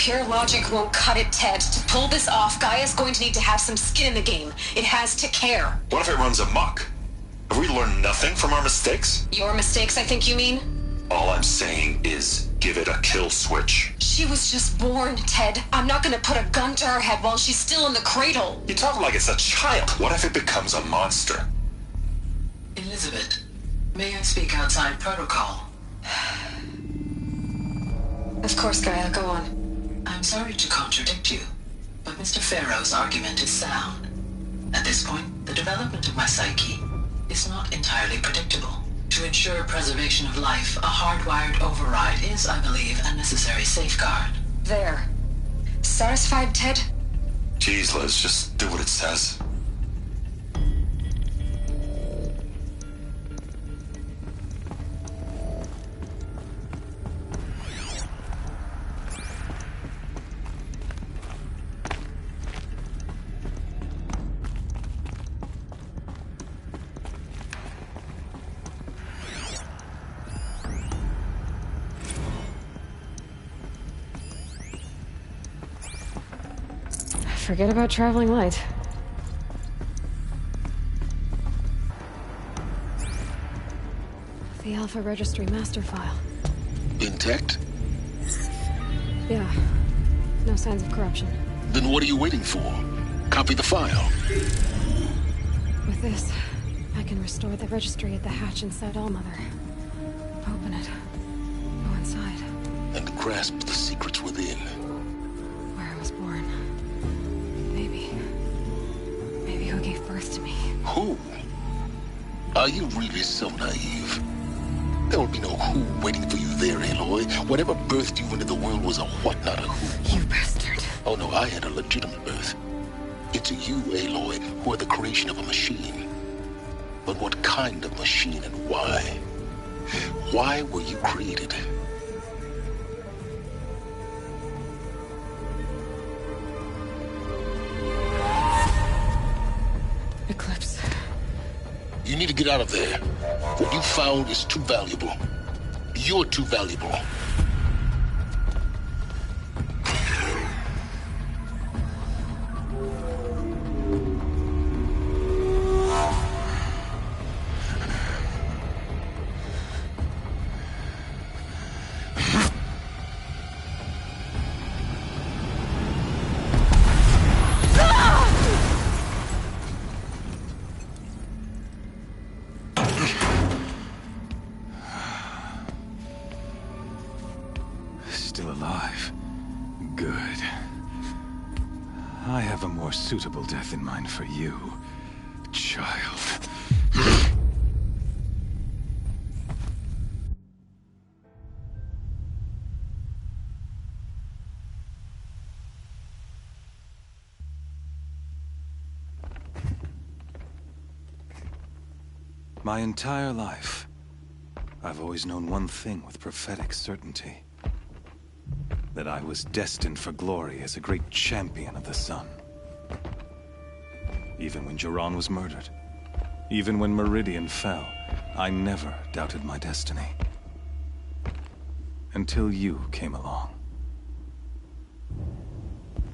Pure logic won't cut it, Ted. To pull this off, Gaia's going to need to have some skin in the game. It has to care. What if it runs amok? Have we learned nothing from our mistakes? Your mistakes, I think you mean? All I'm saying is give it a kill switch. She was just born, Ted. I'm not gonna put a gun to her head while she's still in the cradle. You talk like it's a child. What if it becomes a monster? Elizabeth, may I speak outside protocol? Of course, Gaia, go on. I'm sorry to contradict you, but Mr. Farrow's argument is sound. At this point, the development of my psyche is not entirely predictable. To ensure preservation of life, a hardwired override is, I believe, a necessary safeguard. There. Satisfied, Ted? Jeez, Liz, just do what it says. Forget about traveling light. The Alpha Registry master file. Intact? Yeah. No signs of corruption. Then what are you waiting for? Copy the file. With this, I can restore the registry at the hatch inside Allmother. Open it. Go inside. And grasp the secrets within. Where I was born. Maybe who gave birth to me. Who? Are you really so naive? There will be no who waiting for you there, Aloy. Whatever birthed you into the world was a what, not a who. You bastard. Oh no, I had a legitimate birth. It's you, Aloy, who are the creation of a machine. But what kind of machine and why? Why were you created? Eclipse. You need to get out of there. What you found is too valuable. You're too valuable. Still alive. Good. I have a more suitable death in mind for you, child. My entire life, I've always known one thing with prophetic certainty. That I was destined for glory as a great champion of the sun. Even when Jiran was murdered, even when Meridian fell, I never doubted my destiny. Until you came along.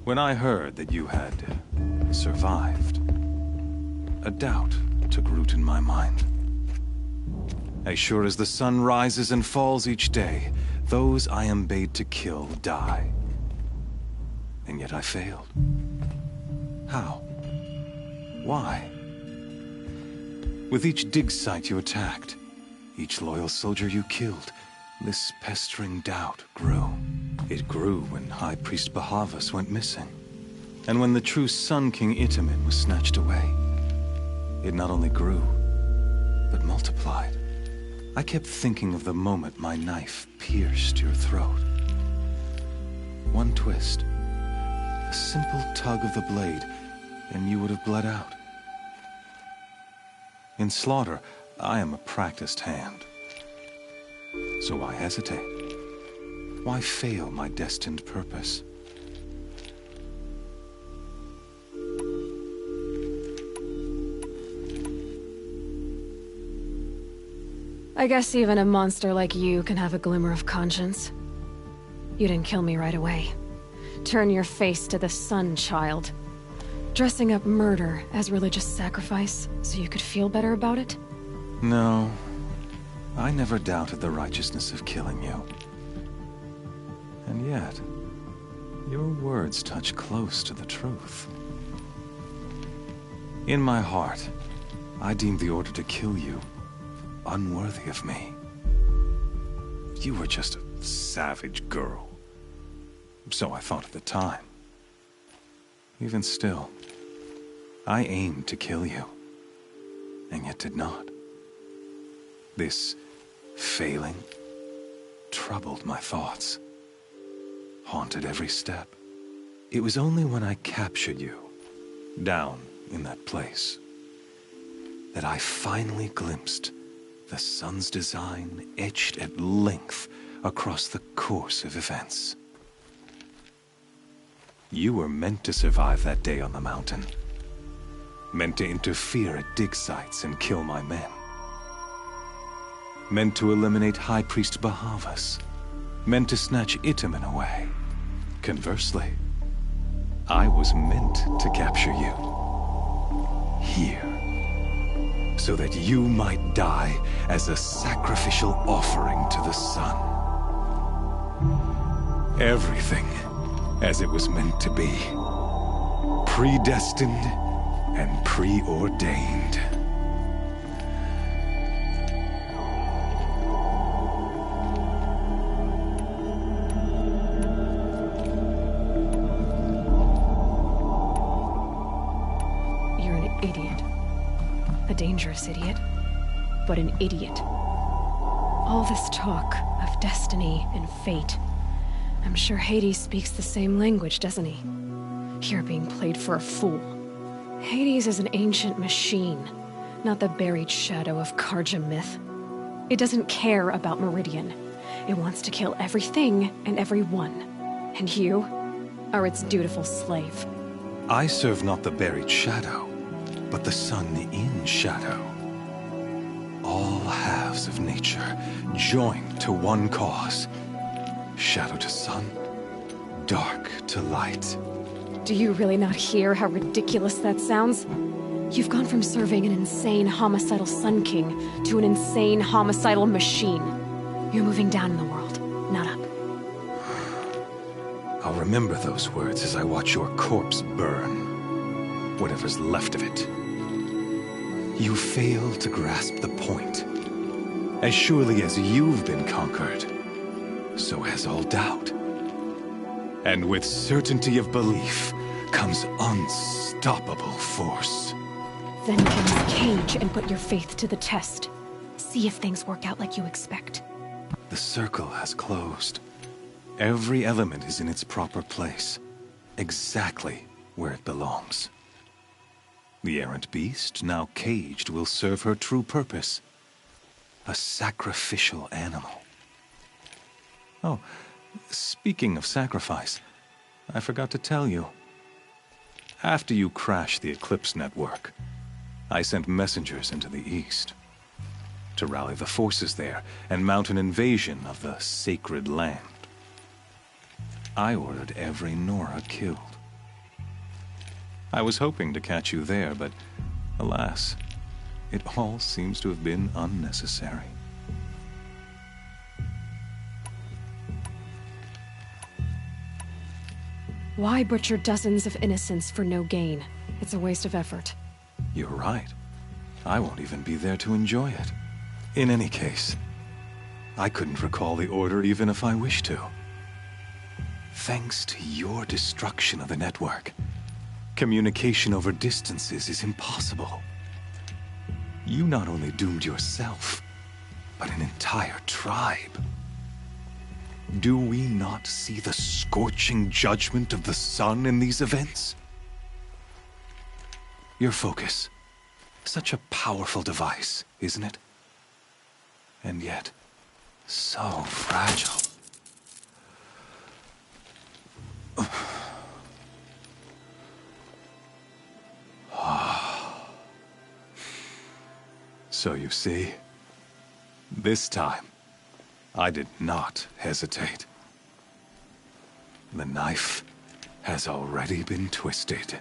When I heard that you had survived, a doubt took root in my mind. As sure as the sun rises and falls each day, those I am bade to kill die. And yet I failed. How? Why? With each dig site you attacked, each loyal soldier you killed, this pestering doubt grew. It grew when High Priest Bahavas went missing. And when the true Sun King Itamen was snatched away. It not only grew, but multiplied. I kept thinking of the moment my knife pierced your throat. One twist, a simple tug of the blade, and you would have bled out. In slaughter, I am a practiced hand. So why hesitate? Why fail my destined purpose? I guess even a monster like you can have a glimmer of conscience. You didn't kill me right away. Turn your face to the sun, child. Dressing up murder as religious sacrifice so you could feel better about it? No. I never doubted the righteousness of killing you. And yet, your words touch close to the truth. In my heart, I deemed the order to kill you unworthy of me. You were just a savage girl. So I thought at the time. Even still, I aimed to kill you, and yet did not. This failing troubled my thoughts, haunted every step. It was only when I captured you, down in that place, that I finally glimpsed the sun's design etched at length across the course of events. You were meant to survive that day on the mountain. Meant to interfere at dig sites and kill my men. Meant to eliminate High Priest Bahavas. Meant to snatch Itamen away. Conversely, I was meant to capture you. Here. So that you might die as a sacrificial offering to the sun. Everything as it was meant to be. Predestined and preordained. You're an idiot. A dangerous idiot, but an idiot. All this talk of destiny and fate. I'm sure Hades speaks the same language, doesn't he? You're being played for a fool. Hades is an ancient machine, not the buried shadow of Karja myth. It doesn't care about Meridian. It wants to kill everything and everyone. And you are its dutiful slave. I serve not the buried shadow, but the sun in shadow. All halves of nature joined to one cause. Shadow to sun, dark to light. Do you really not hear how ridiculous that sounds? You've gone from serving an insane homicidal Sun King to an insane homicidal machine. You're moving down in the world, not up. I'll remember those words as I watch your corpse burn. Whatever's left of it. You fail to grasp the point. As surely as you've been conquered, so has all doubt. And with certainty of belief comes unstoppable force. Then get in the cage and put your faith to the test. See if things work out like you expect. The circle has closed. Every element is in its proper place, exactly where it belongs. The errant beast, now caged, will serve her true purpose. A sacrificial animal. Oh, speaking of sacrifice, I forgot to tell you. After you crashed the Eclipse network, I sent messengers into the east to rally the forces there and mount an invasion of the sacred land. I ordered every Nora killed. I was hoping to catch you there, but alas, it all seems to have been unnecessary. Why butcher dozens of innocents for no gain? It's a waste of effort. You're right. I won't even be there to enjoy it. In any case, I couldn't recall the order even if I wished to. Thanks to your destruction of the network, communication over distances is impossible. You not only doomed yourself, but an entire tribe. Do we not see the scorching judgment of the sun in these events? Your focus. Such a powerful device, isn't it? And yet, so fragile. So you see, this time, I did not hesitate. The knife has already been twisted.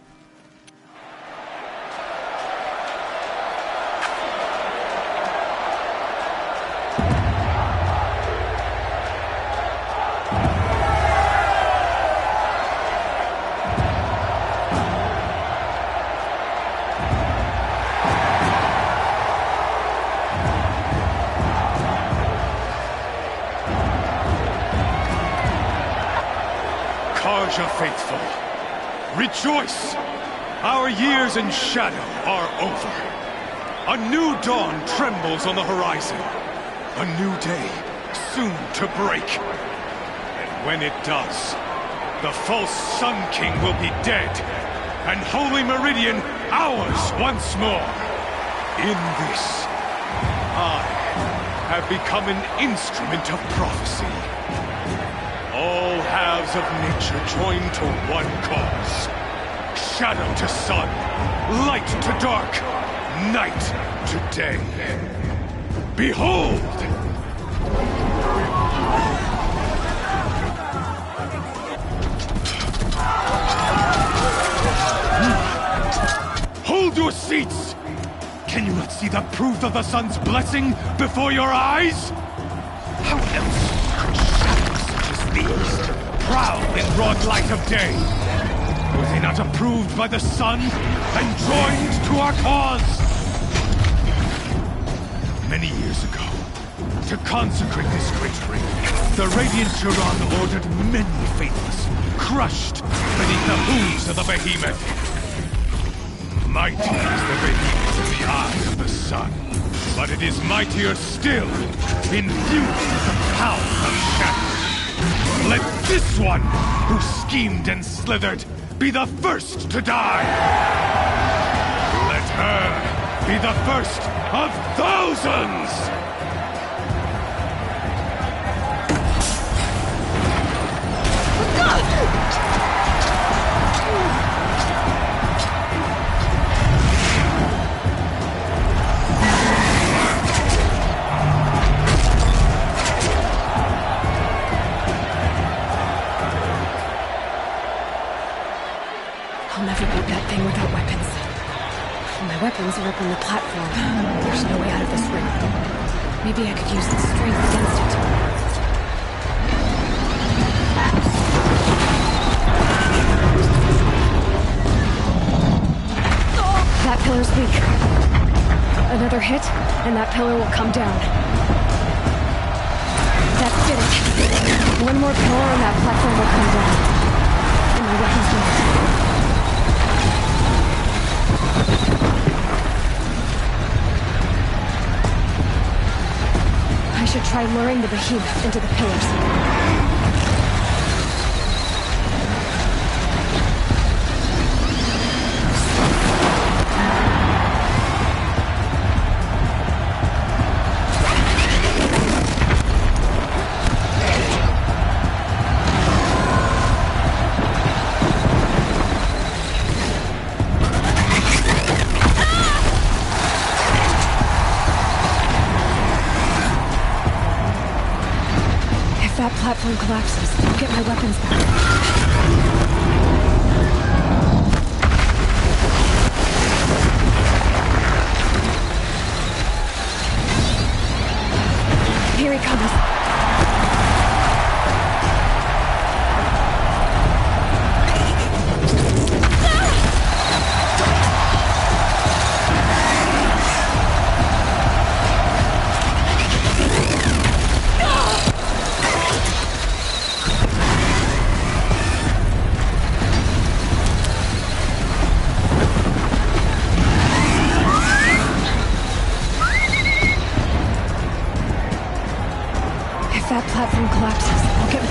Karja faithful, rejoice! Our years in shadow are over. A new dawn trembles on the horizon. A new day soon to break. And when it does, the false Sun King will be dead, and Holy Meridian ours once more. In this, I have become an instrument of prophecy. All halves of nature join to one cause. Shadow to sun, light to dark, night to day. Behold! Hold your seats! Can you not see the proof of the sun's blessing before your eyes? How else could shadows such as these prowl in broad light of day? Were they not approved by the sun and joined to our cause? Many years ago, to consecrate this great ring, the Radiant Turan ordered many faithless, crushed beneath the hooves of the behemoth. Mighty is the behemoth in the eye of the sun, but it is mightier still, infused with the power of shadow. Let this one, who schemed and slithered, be the first to die! Let her be the first of thousands! I'll never beat that thing without weapons. My weapons are up on the platform. There's no way out of this ring. Maybe I could use the strength against it. That pillar's weak. Another hit, and that pillar will come down. That did it. One more pillar and that platform will come down. And my weapons won't. I should try luring the behemoth into the pillars. If that platform collapses, I'll get my weapons back. Here he comes. If that platform collapses, I'll get...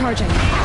Charging.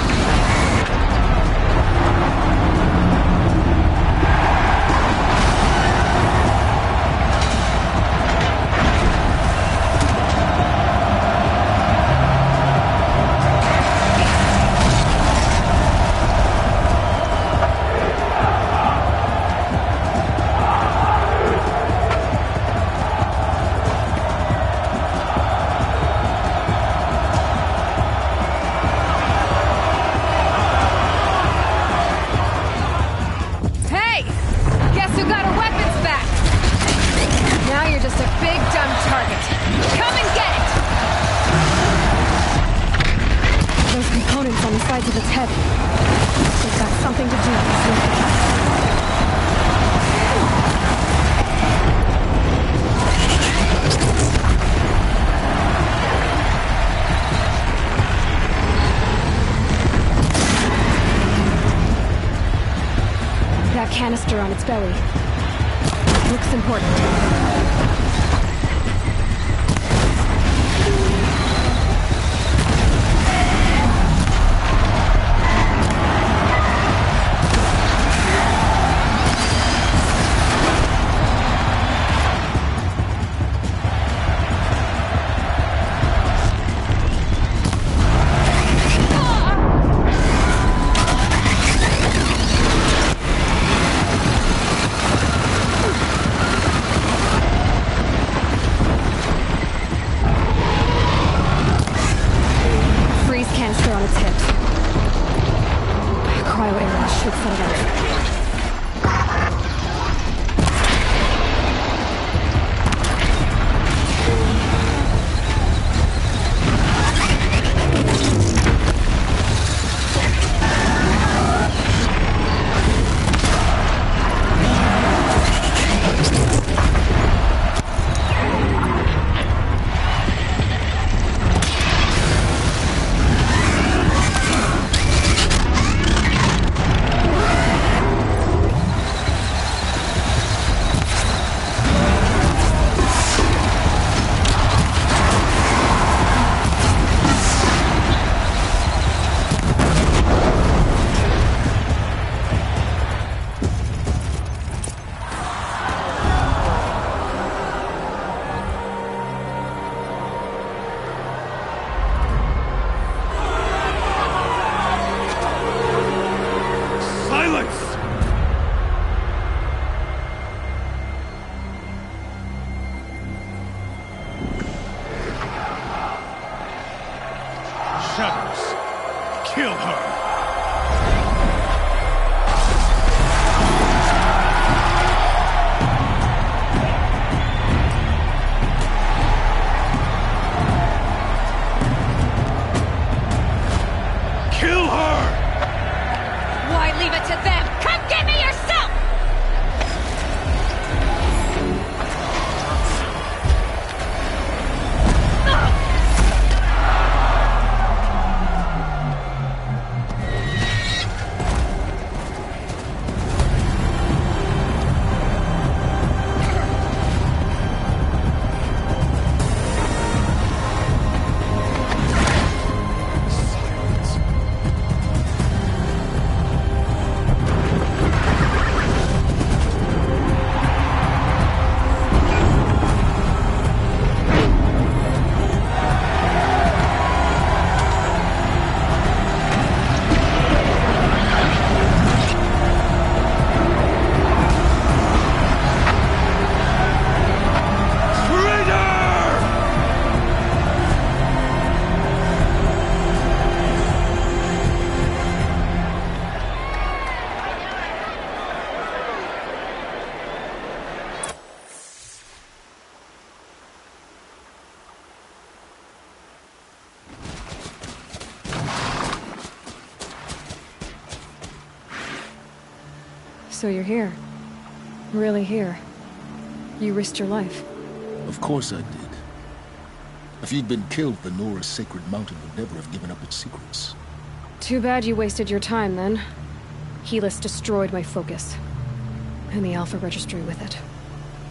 Canister on its belly. Looks important. Kill her! Kill her! Why leave it to them? Come get me yourself! So you're here. Really here. You risked your life. Of course I did. If you'd been killed, the Nora's sacred mountain would never have given up its secrets. Too bad you wasted your time, then. Helis destroyed my focus. And the Alpha Registry with it.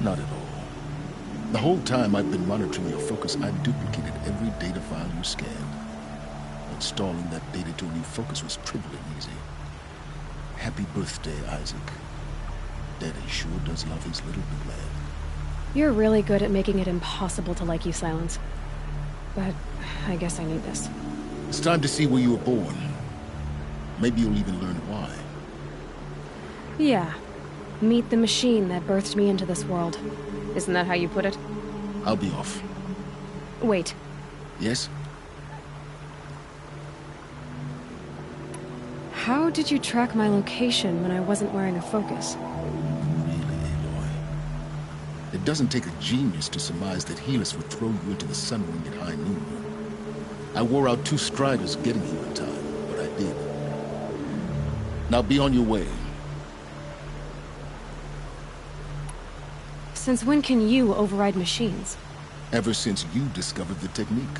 Not at all. The whole time I've been monitoring your focus, I've duplicated every data file you scanned. installing that data to a new focus was trivial and easy. Happy birthday, Isaac. Daddy sure does love his little big lad. You're really good at making it impossible to like you, Silence. But I guess I need this. It's time to see where you were born. Maybe you'll even learn why. Yeah. Meet the machine that birthed me into this world. Isn't that how you put it? I'll be off. Wait. Yes? How did you track my location when I wasn't wearing a focus? Really, Aloy? It doesn't take a genius to surmise that Helis would throw you into the sun ring at high noon. I wore out 2 striders getting here in time, but I did. Now be on your way. Since when can you override machines? Ever since you discovered the technique.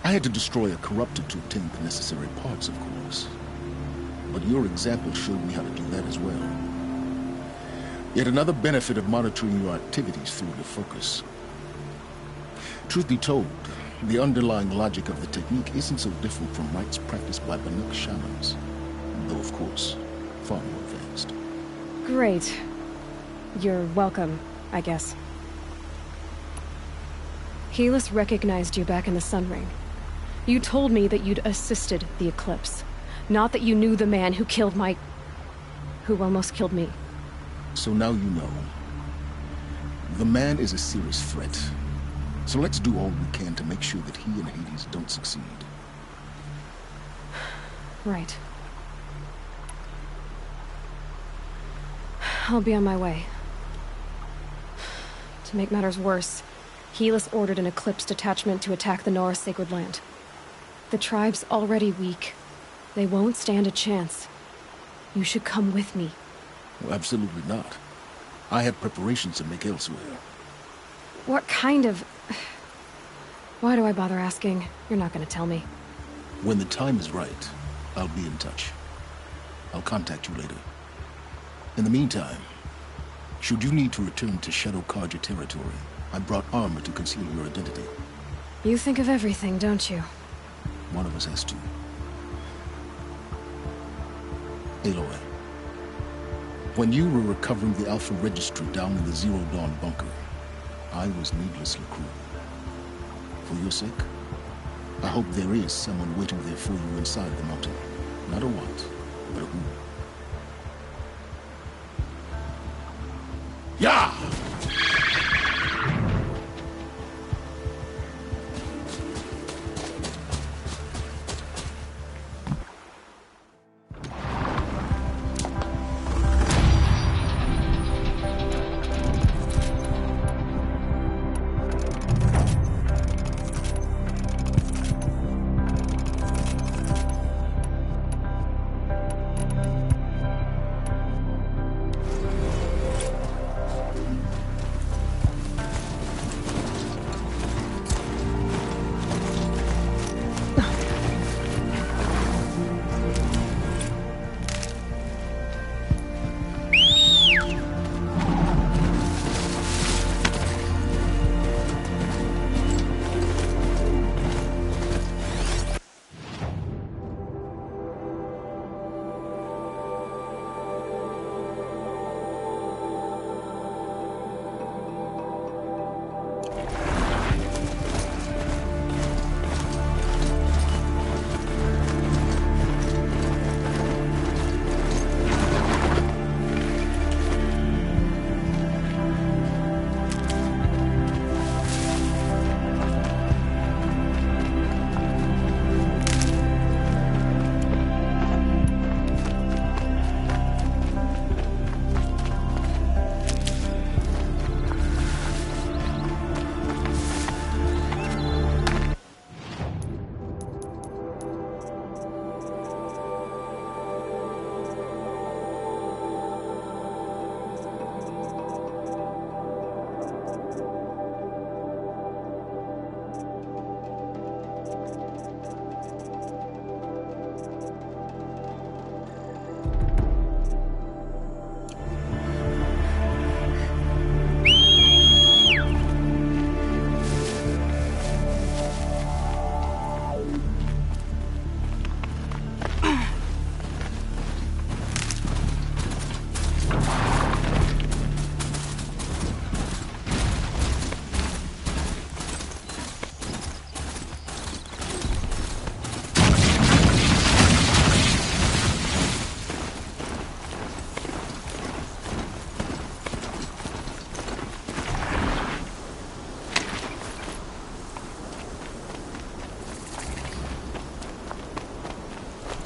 I had to destroy a corruptor to obtain the necessary parts, of course. But your example showed me how to do that as well. Yet another benefit of monitoring your activities through the focus. Truth be told, the underlying logic of the technique isn't so different from rites practiced by Banuk shamans, though of course, far more advanced. Great. You're welcome, I guess. Helis recognized you back in the Sun Ring. You told me that you'd assisted the Eclipse, not that you knew the man who killed who almost killed me. So now you know. The man is a serious threat. So let's do all we can to make sure that he and Hades don't succeed. Right. I'll be on my way. To make matters worse, Helis ordered an Eclipse detachment to attack the Nora Sacred Land. The tribe's already weak. They won't stand a chance. You should come with me. Well, absolutely not. I have preparations to make elsewhere. What kind of... Why do I bother asking? You're not gonna tell me. When the time is right, I'll be in touch. I'll contact you later. In the meantime, should you need to return to Shadow Karja territory, I brought armor to conceal your identity. You think of everything, don't you? One of us has to. Aloy, when you were recovering the Alpha Registry down in the Zero Dawn bunker, I was needlessly cruel. For your sake, I hope there is someone waiting there for you inside the mountain. Not a what, but a who. Yeah!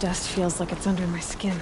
dust feels like it's under my skin.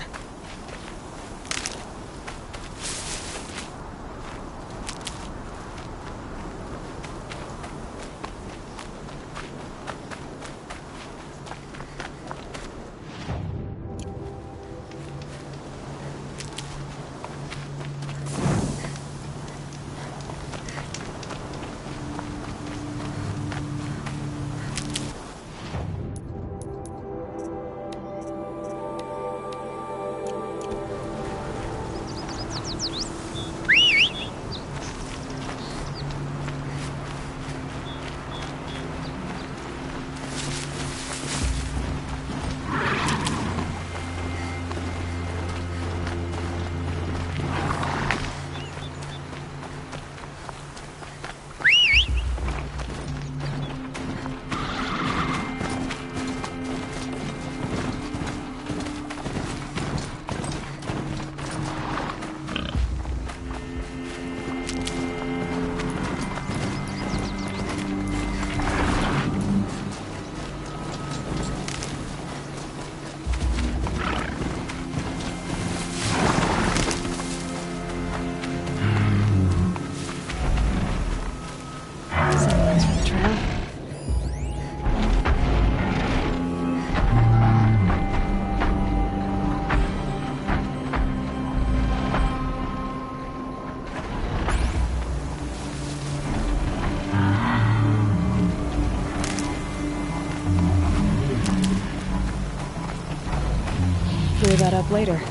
Clear that up later.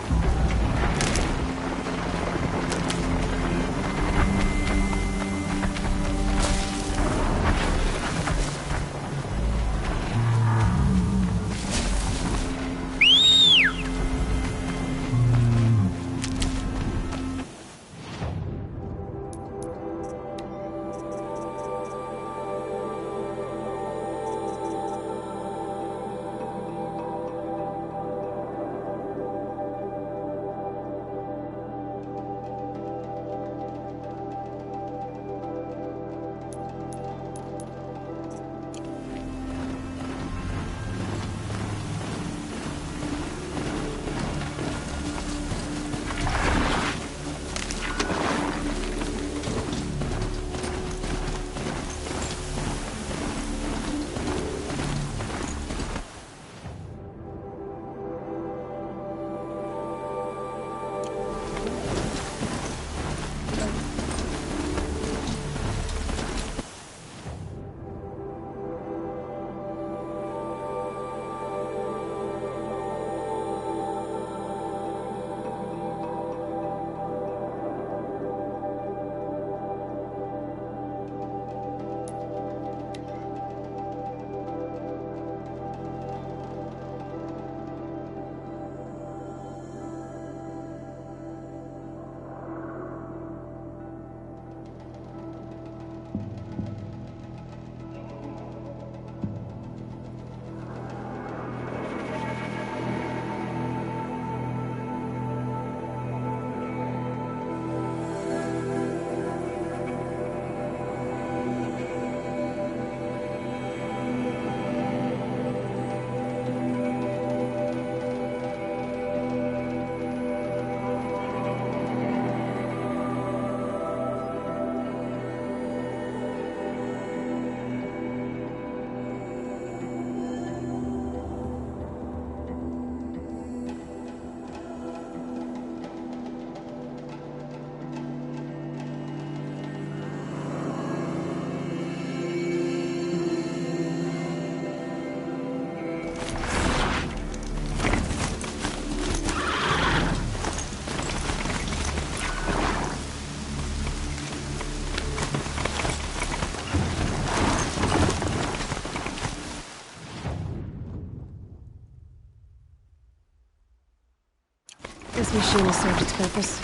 This machine has served its purpose.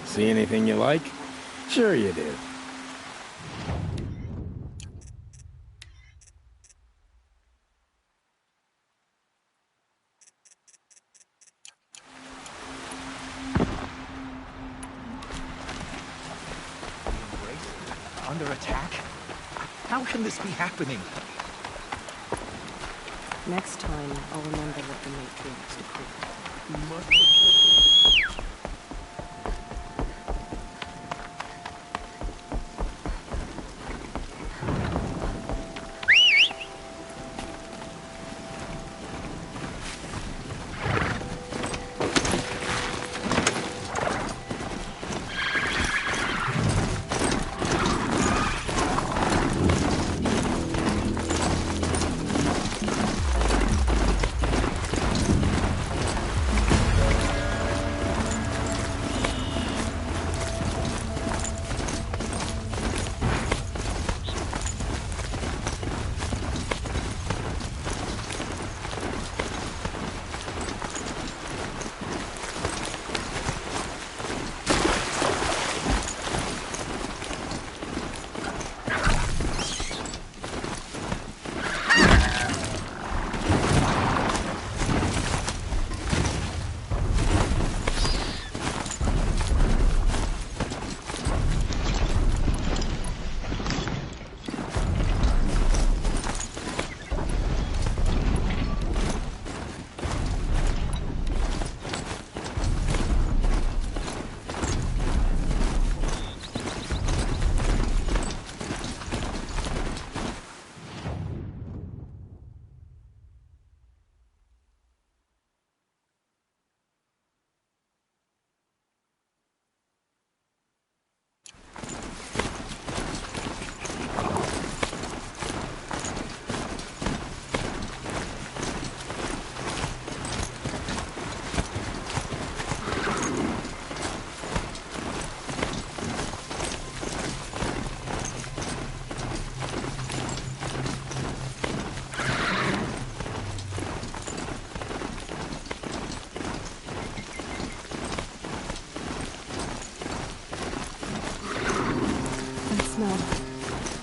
See anything you like? Sure you do. under attack? How can this be happening? Next time, I'll remember what the matriarchs decreed.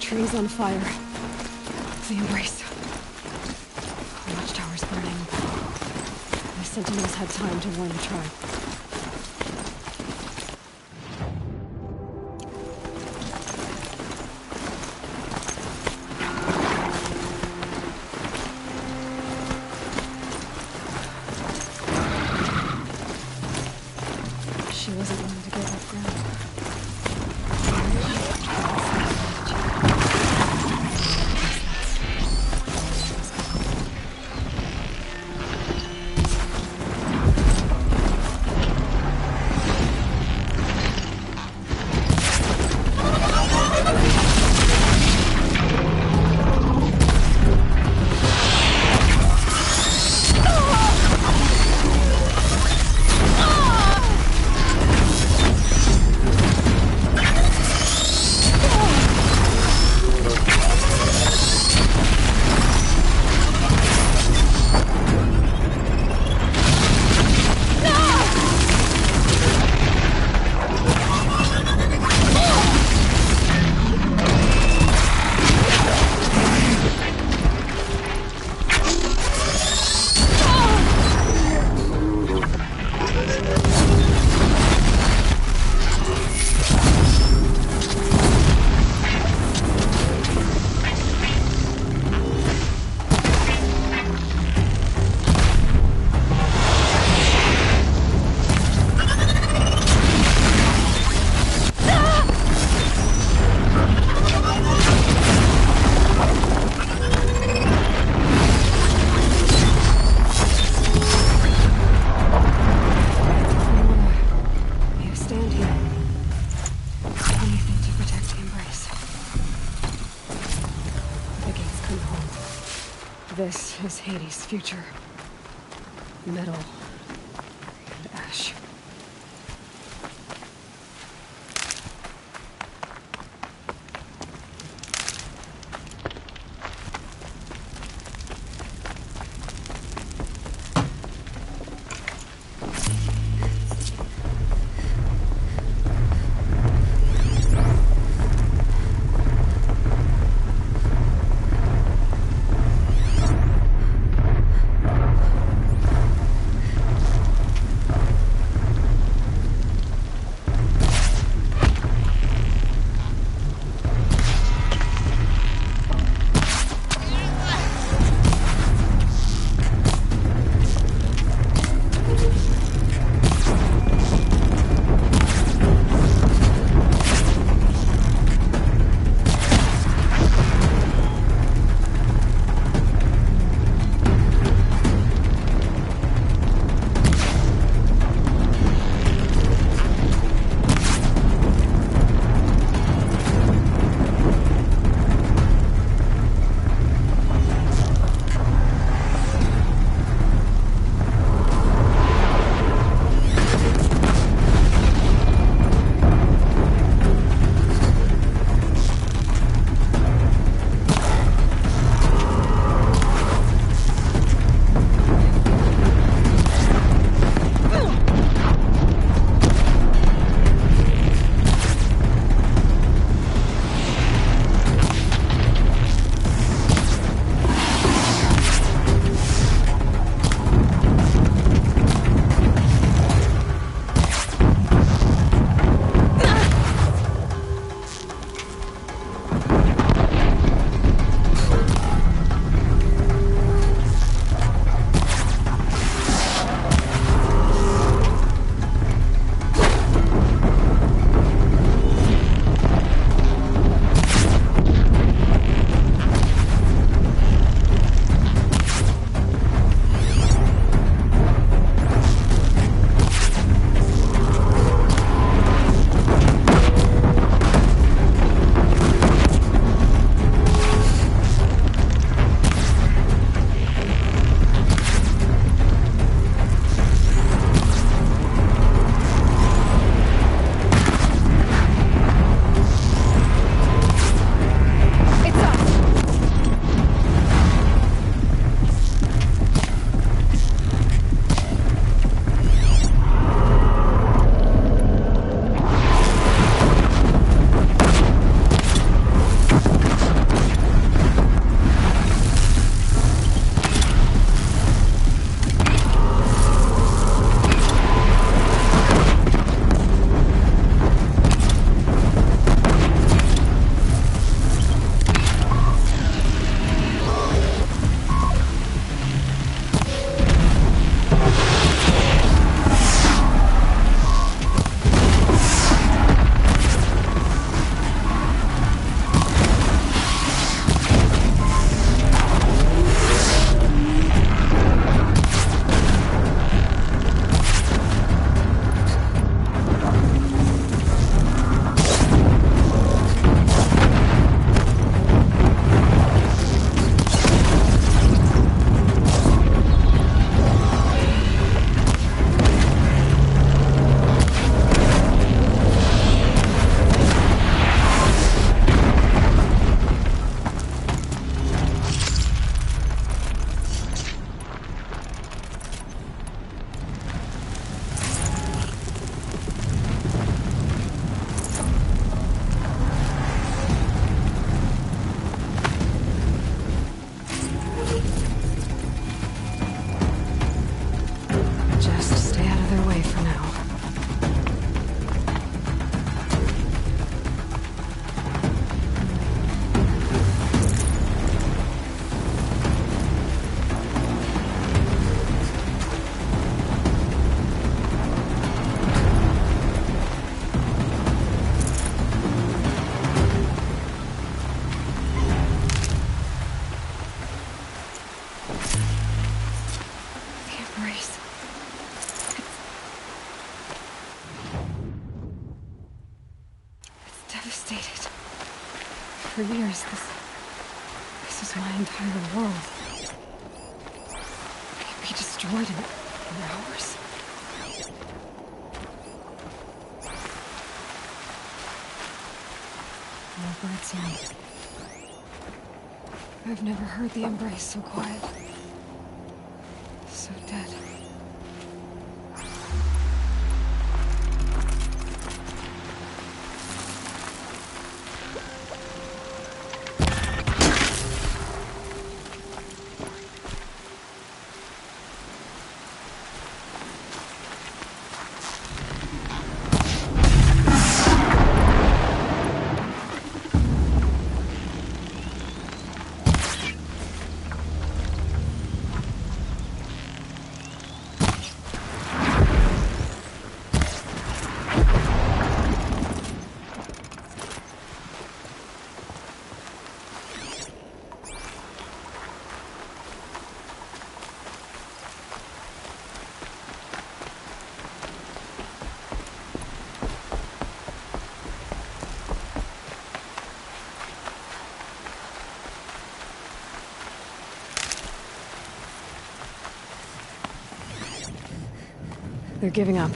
Trees on fire. The embrace. The watchtower's burning. The sentinels had time to warn the tribe. She wasn't willing to give up ground. This is Hades' future. Metal and ash. For years, this is my entire world. It'd be destroyed in hours. No birdsong. I've never heard the embrace so quiet. So dead. They're giving up.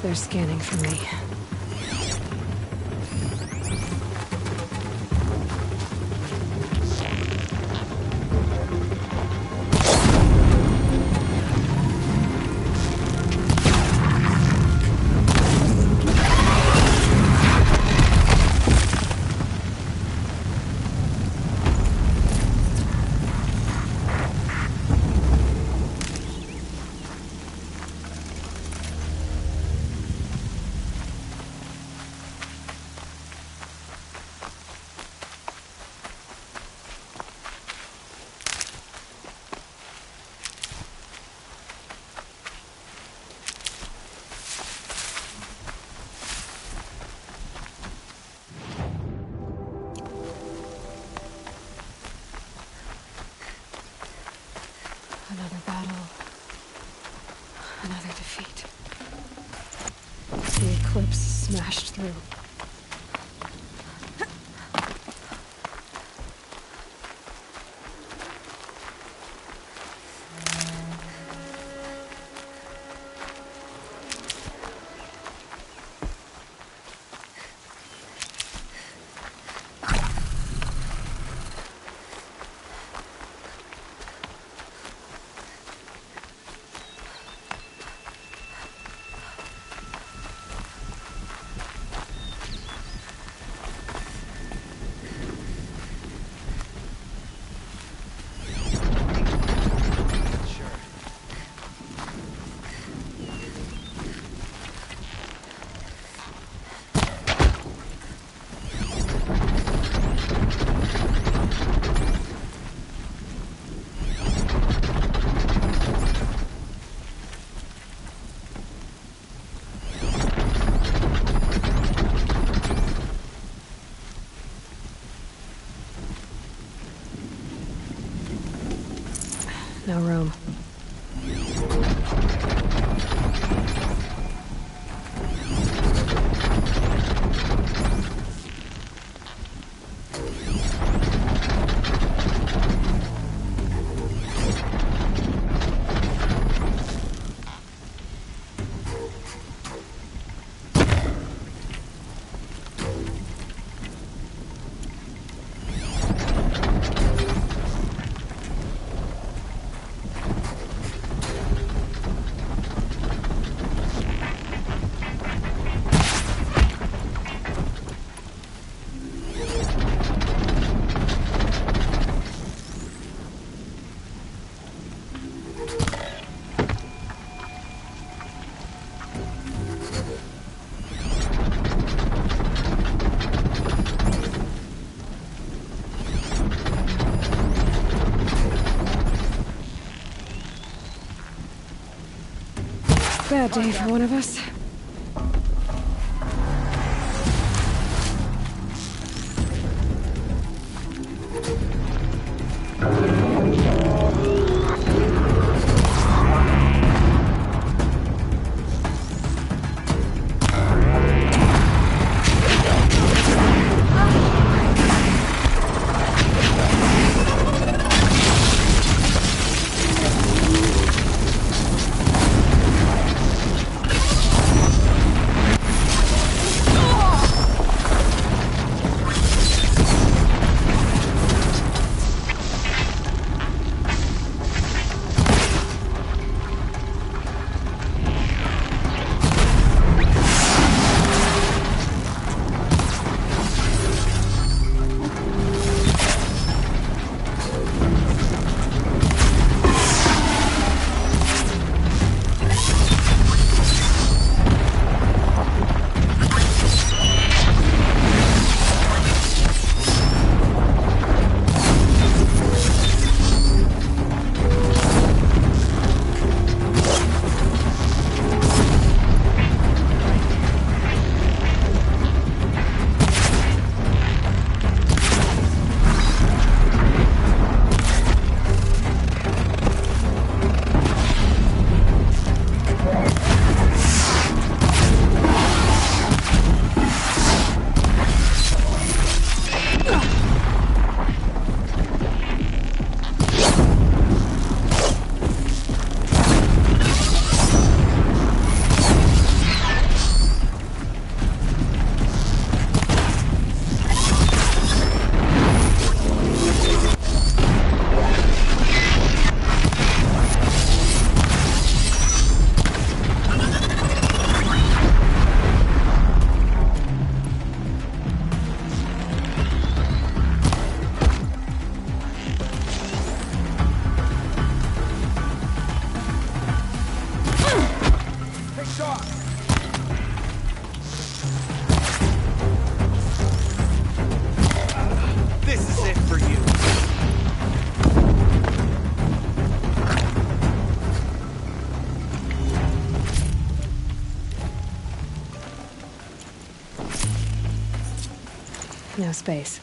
They're scanning for me. Another battle. Another defeat. The eclipse smashed through. No room. Bad day for one of us. No space.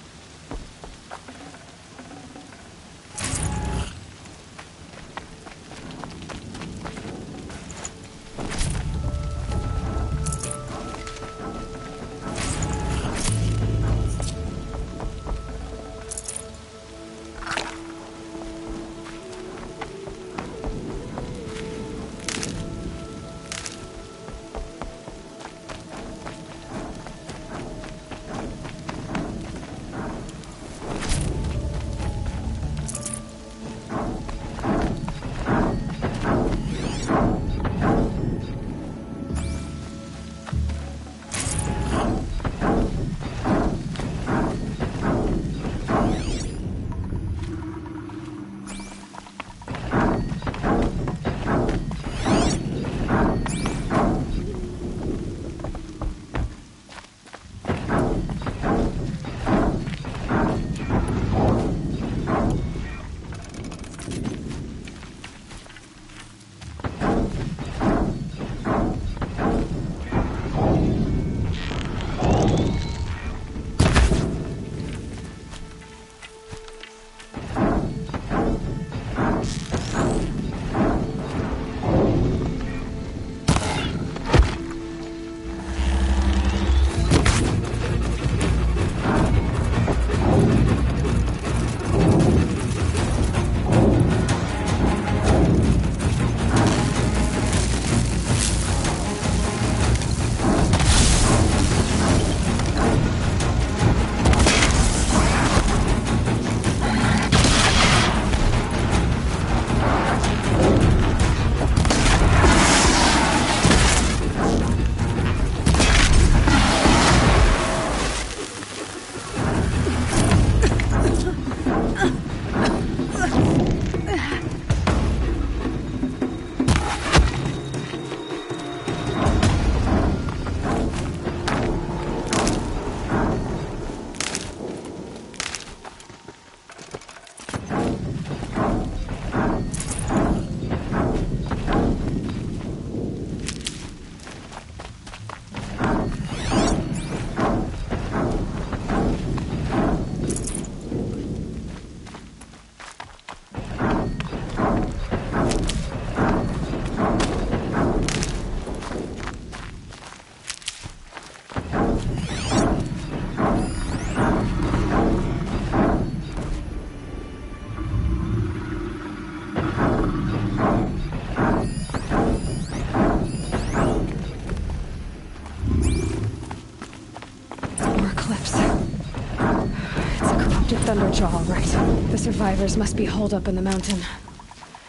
Thunderjaw, all right. The survivors must be holed up in the mountain.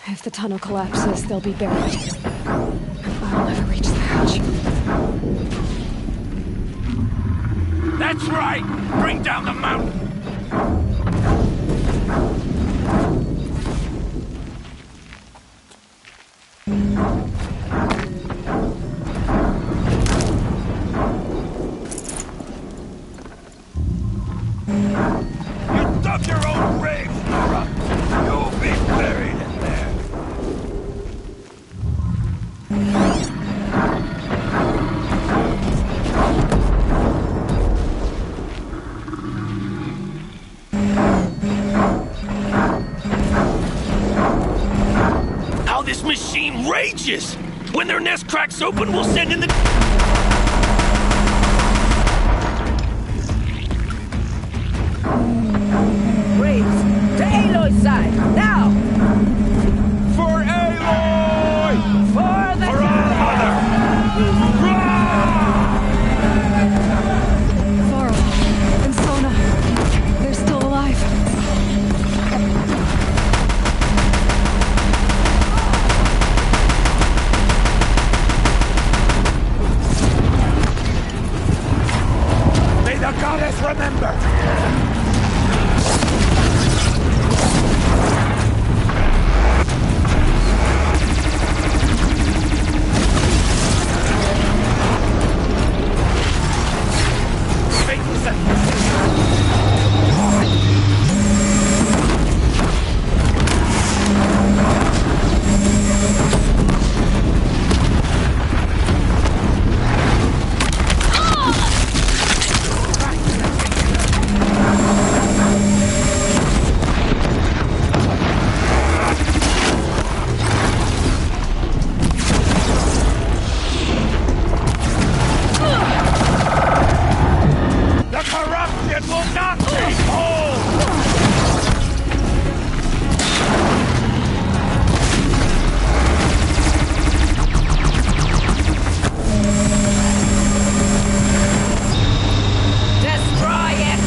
If the tunnel collapses, they'll be buried. I'll never reach the hatch. That's right! Bring down the mountain! You dug your own grave, Nora! You'll be buried in there! How this machine rages! When their nest cracks open, we'll send in the... Graves, to Aloy's side, now! For Aloy! For the For our mother! Varl and Sona, they're still alive. May the goddess remember! The corruption will not take hold! Destroy it!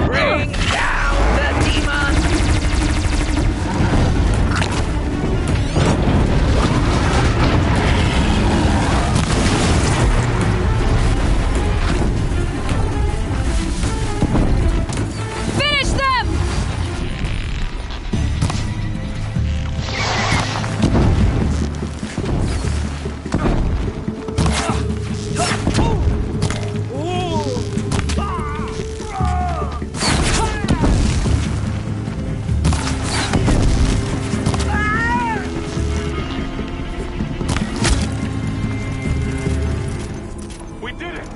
Bring down the demon! Finish them! We did it!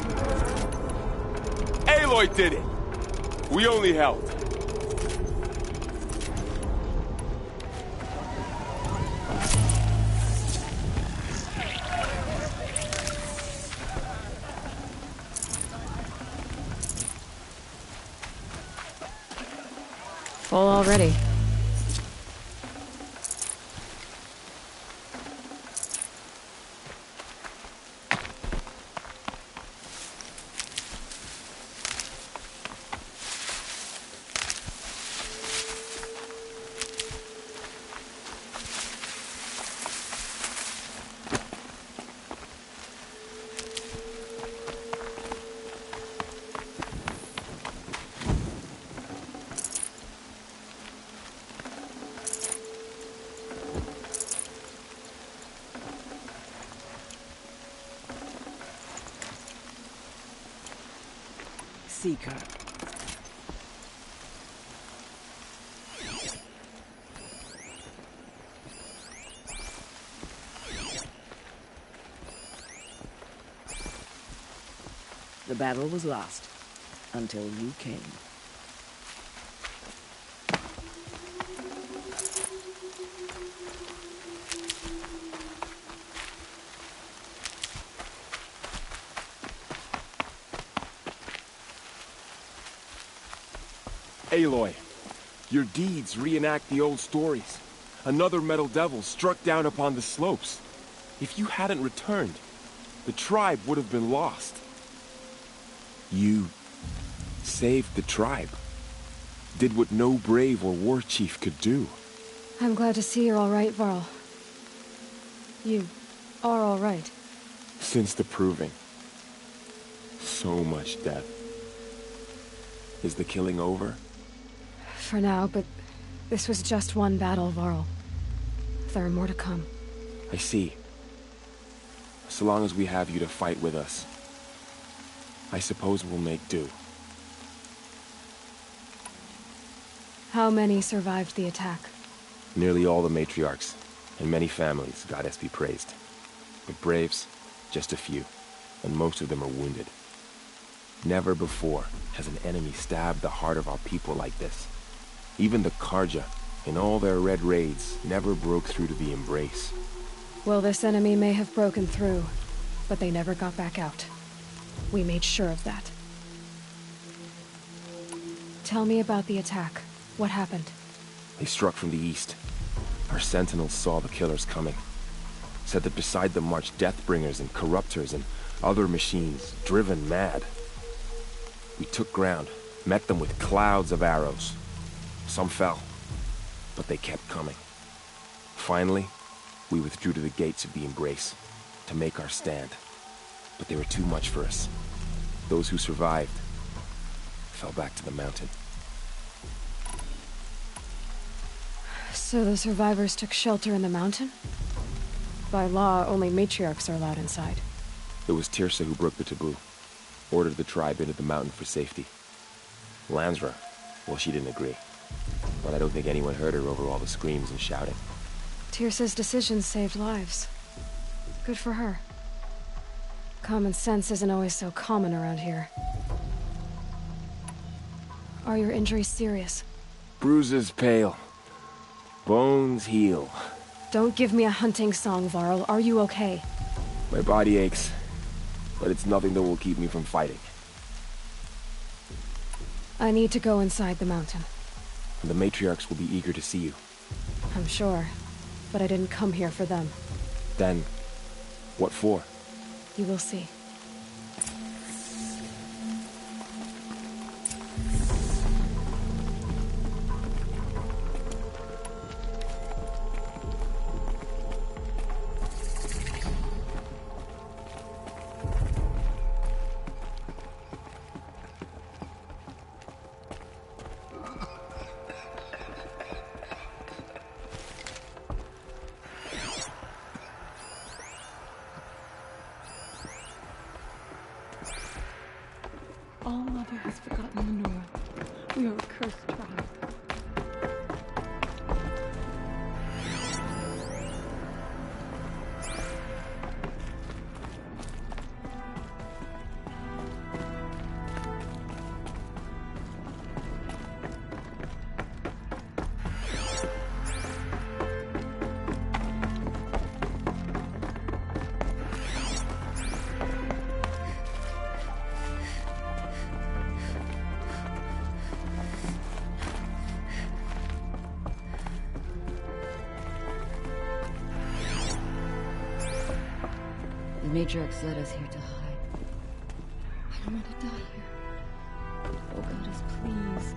Aloy did it! We only helped. Full already. Seeker. The battle was lost until you came. Aloy, your deeds reenact the old stories. Another metal devil struck down upon the slopes. If you hadn't returned, the tribe would have been lost. You saved the tribe. Did what no brave or war chief could do. I'm glad to see you're all right, Varl. You are all right. Since the proving. So much death. Is the killing over? For now, but this was just one battle, Varl. There are more to come. I see. So long as we have you to fight with us, I suppose we'll make do. How many survived the attack? Nearly all the matriarchs, and many families, goddess be praised. But braves, just a few, and most of them are wounded. Never before has an enemy stabbed the heart of our people like this. Even the Karja, in all their red raids, never broke through to the embrace. Well, this enemy may have broken through, but they never got back out. We made sure of that. Tell me about the attack. What happened? They struck from the east. Our sentinels saw the killers coming. Said that beside them marched Deathbringers and Corruptors and other machines, driven mad. We took ground, met them with clouds of arrows. Some fell, but they kept coming. Finally, we withdrew to the gates of the Embrace to make our stand. But they were too much for us. Those who survived fell back to the mountain. So the survivors took shelter in the mountain? By law, only matriarchs are allowed inside. It was Tirsa who broke the taboo. Ordered the tribe into the mountain for safety. Lansra, well, she didn't agree. But I don't think anyone heard her over all the screams and shouting. Tirsa's decisions saved lives. Good for her. Common sense isn't always so common around here. Are your injuries serious? Bruises pale. Bones heal. Don't give me a hunting song, Varl. Are you okay? My body aches, but it's nothing that will keep me from fighting. I need to go inside the mountain. The matriarchs will be eager to see you. I'm sure, but I didn't come here for them. Then, what for? You will see. All-Mother has forgotten the Nora. We are a cursed tribe. The Matriarchs led us here to hide. I don't want to die here. Oh, Goddess, please.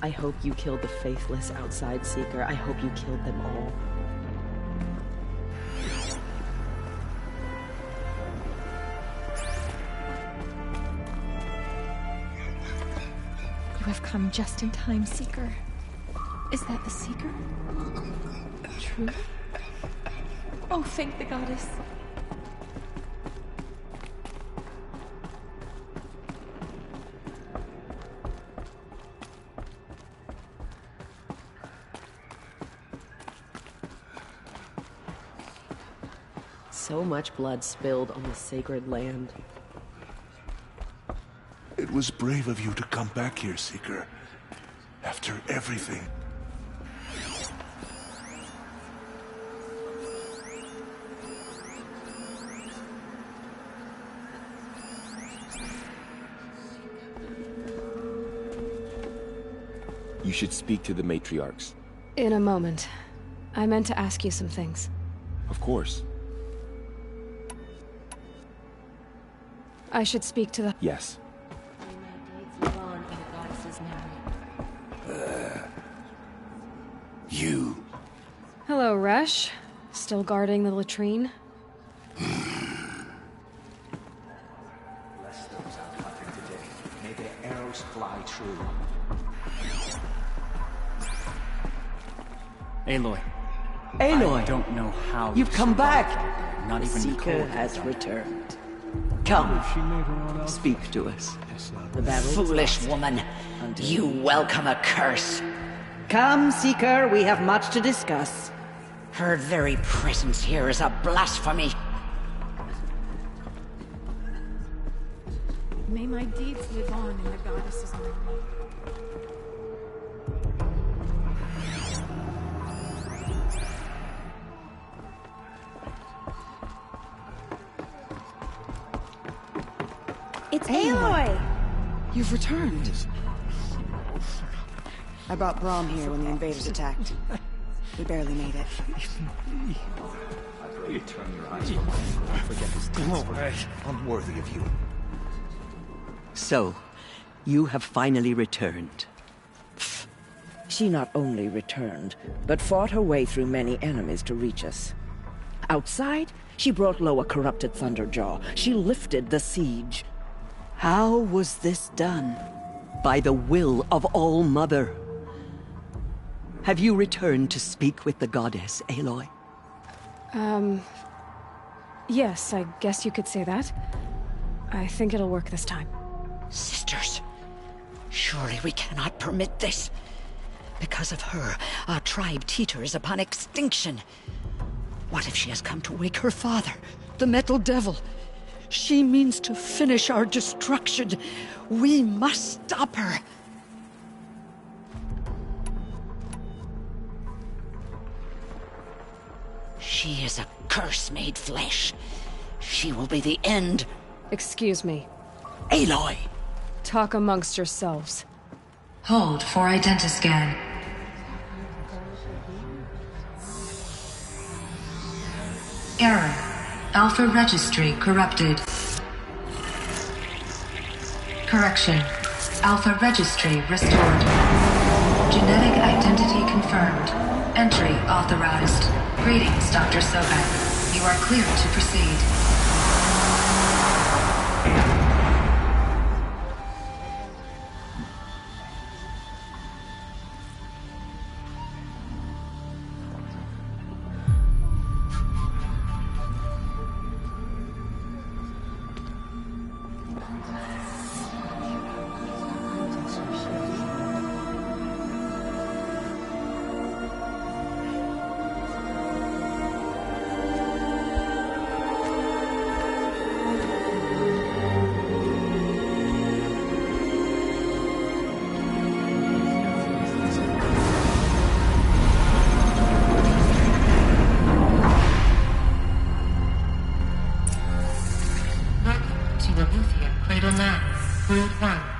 I hope you killed the faithless outside seeker. I hope you killed them all. You have come just in time, Seeker. Is that the Seeker? True? Oh, thank the Goddess. So much blood spilled on the sacred land. It was brave of you to come back here, Seeker. After everything. You should speak to the matriarchs. In a moment. I meant to ask you some things. Of course. I should speak to the... Yes. You. Hello, Resh. Still guarding the latrine? Bless those out hunting today. May their arrows fly true. Aloy. Aloy! I don't know how You've come back! Not even Seeker Nicole has returned. Come, speak to us. The battle Foolish woman. You welcome a curse. Come, Seeker, we have much to discuss. Her very presence here is a blasphemy. May my deeds live on in the goddess's memory. It's Aloy! You've returned. I brought Brahm here when the invaders attacked. We barely made it. I pray you turn your eyes from me and forget his deeds. Unworthy of you. So, you have finally returned. She not only returned, but fought her way through many enemies to reach us. Outside, she brought low a corrupted Thunderjaw. She lifted the siege. How was this done? By the will of All-Mother. Have you returned to speak with the goddess, Aloy? Yes, I guess you could say that. I think it'll work this time. Sisters, surely we cannot permit this. Because of her, our tribe teeters upon extinction. What if she has come to wake her father, the Metal Devil? She means to finish our destruction. We must stop her. She is a curse made flesh. She will be the end. Excuse me. Aloy! Talk amongst yourselves. Hold for identiscan. Error. Alpha registry corrupted. Correction. Alpha registry restored. Genetic identity confirmed. Entry authorized. Greetings, Dr. Sobek. You are clear to proceed. Welcome to the Lithium Cradle Lab, World 1.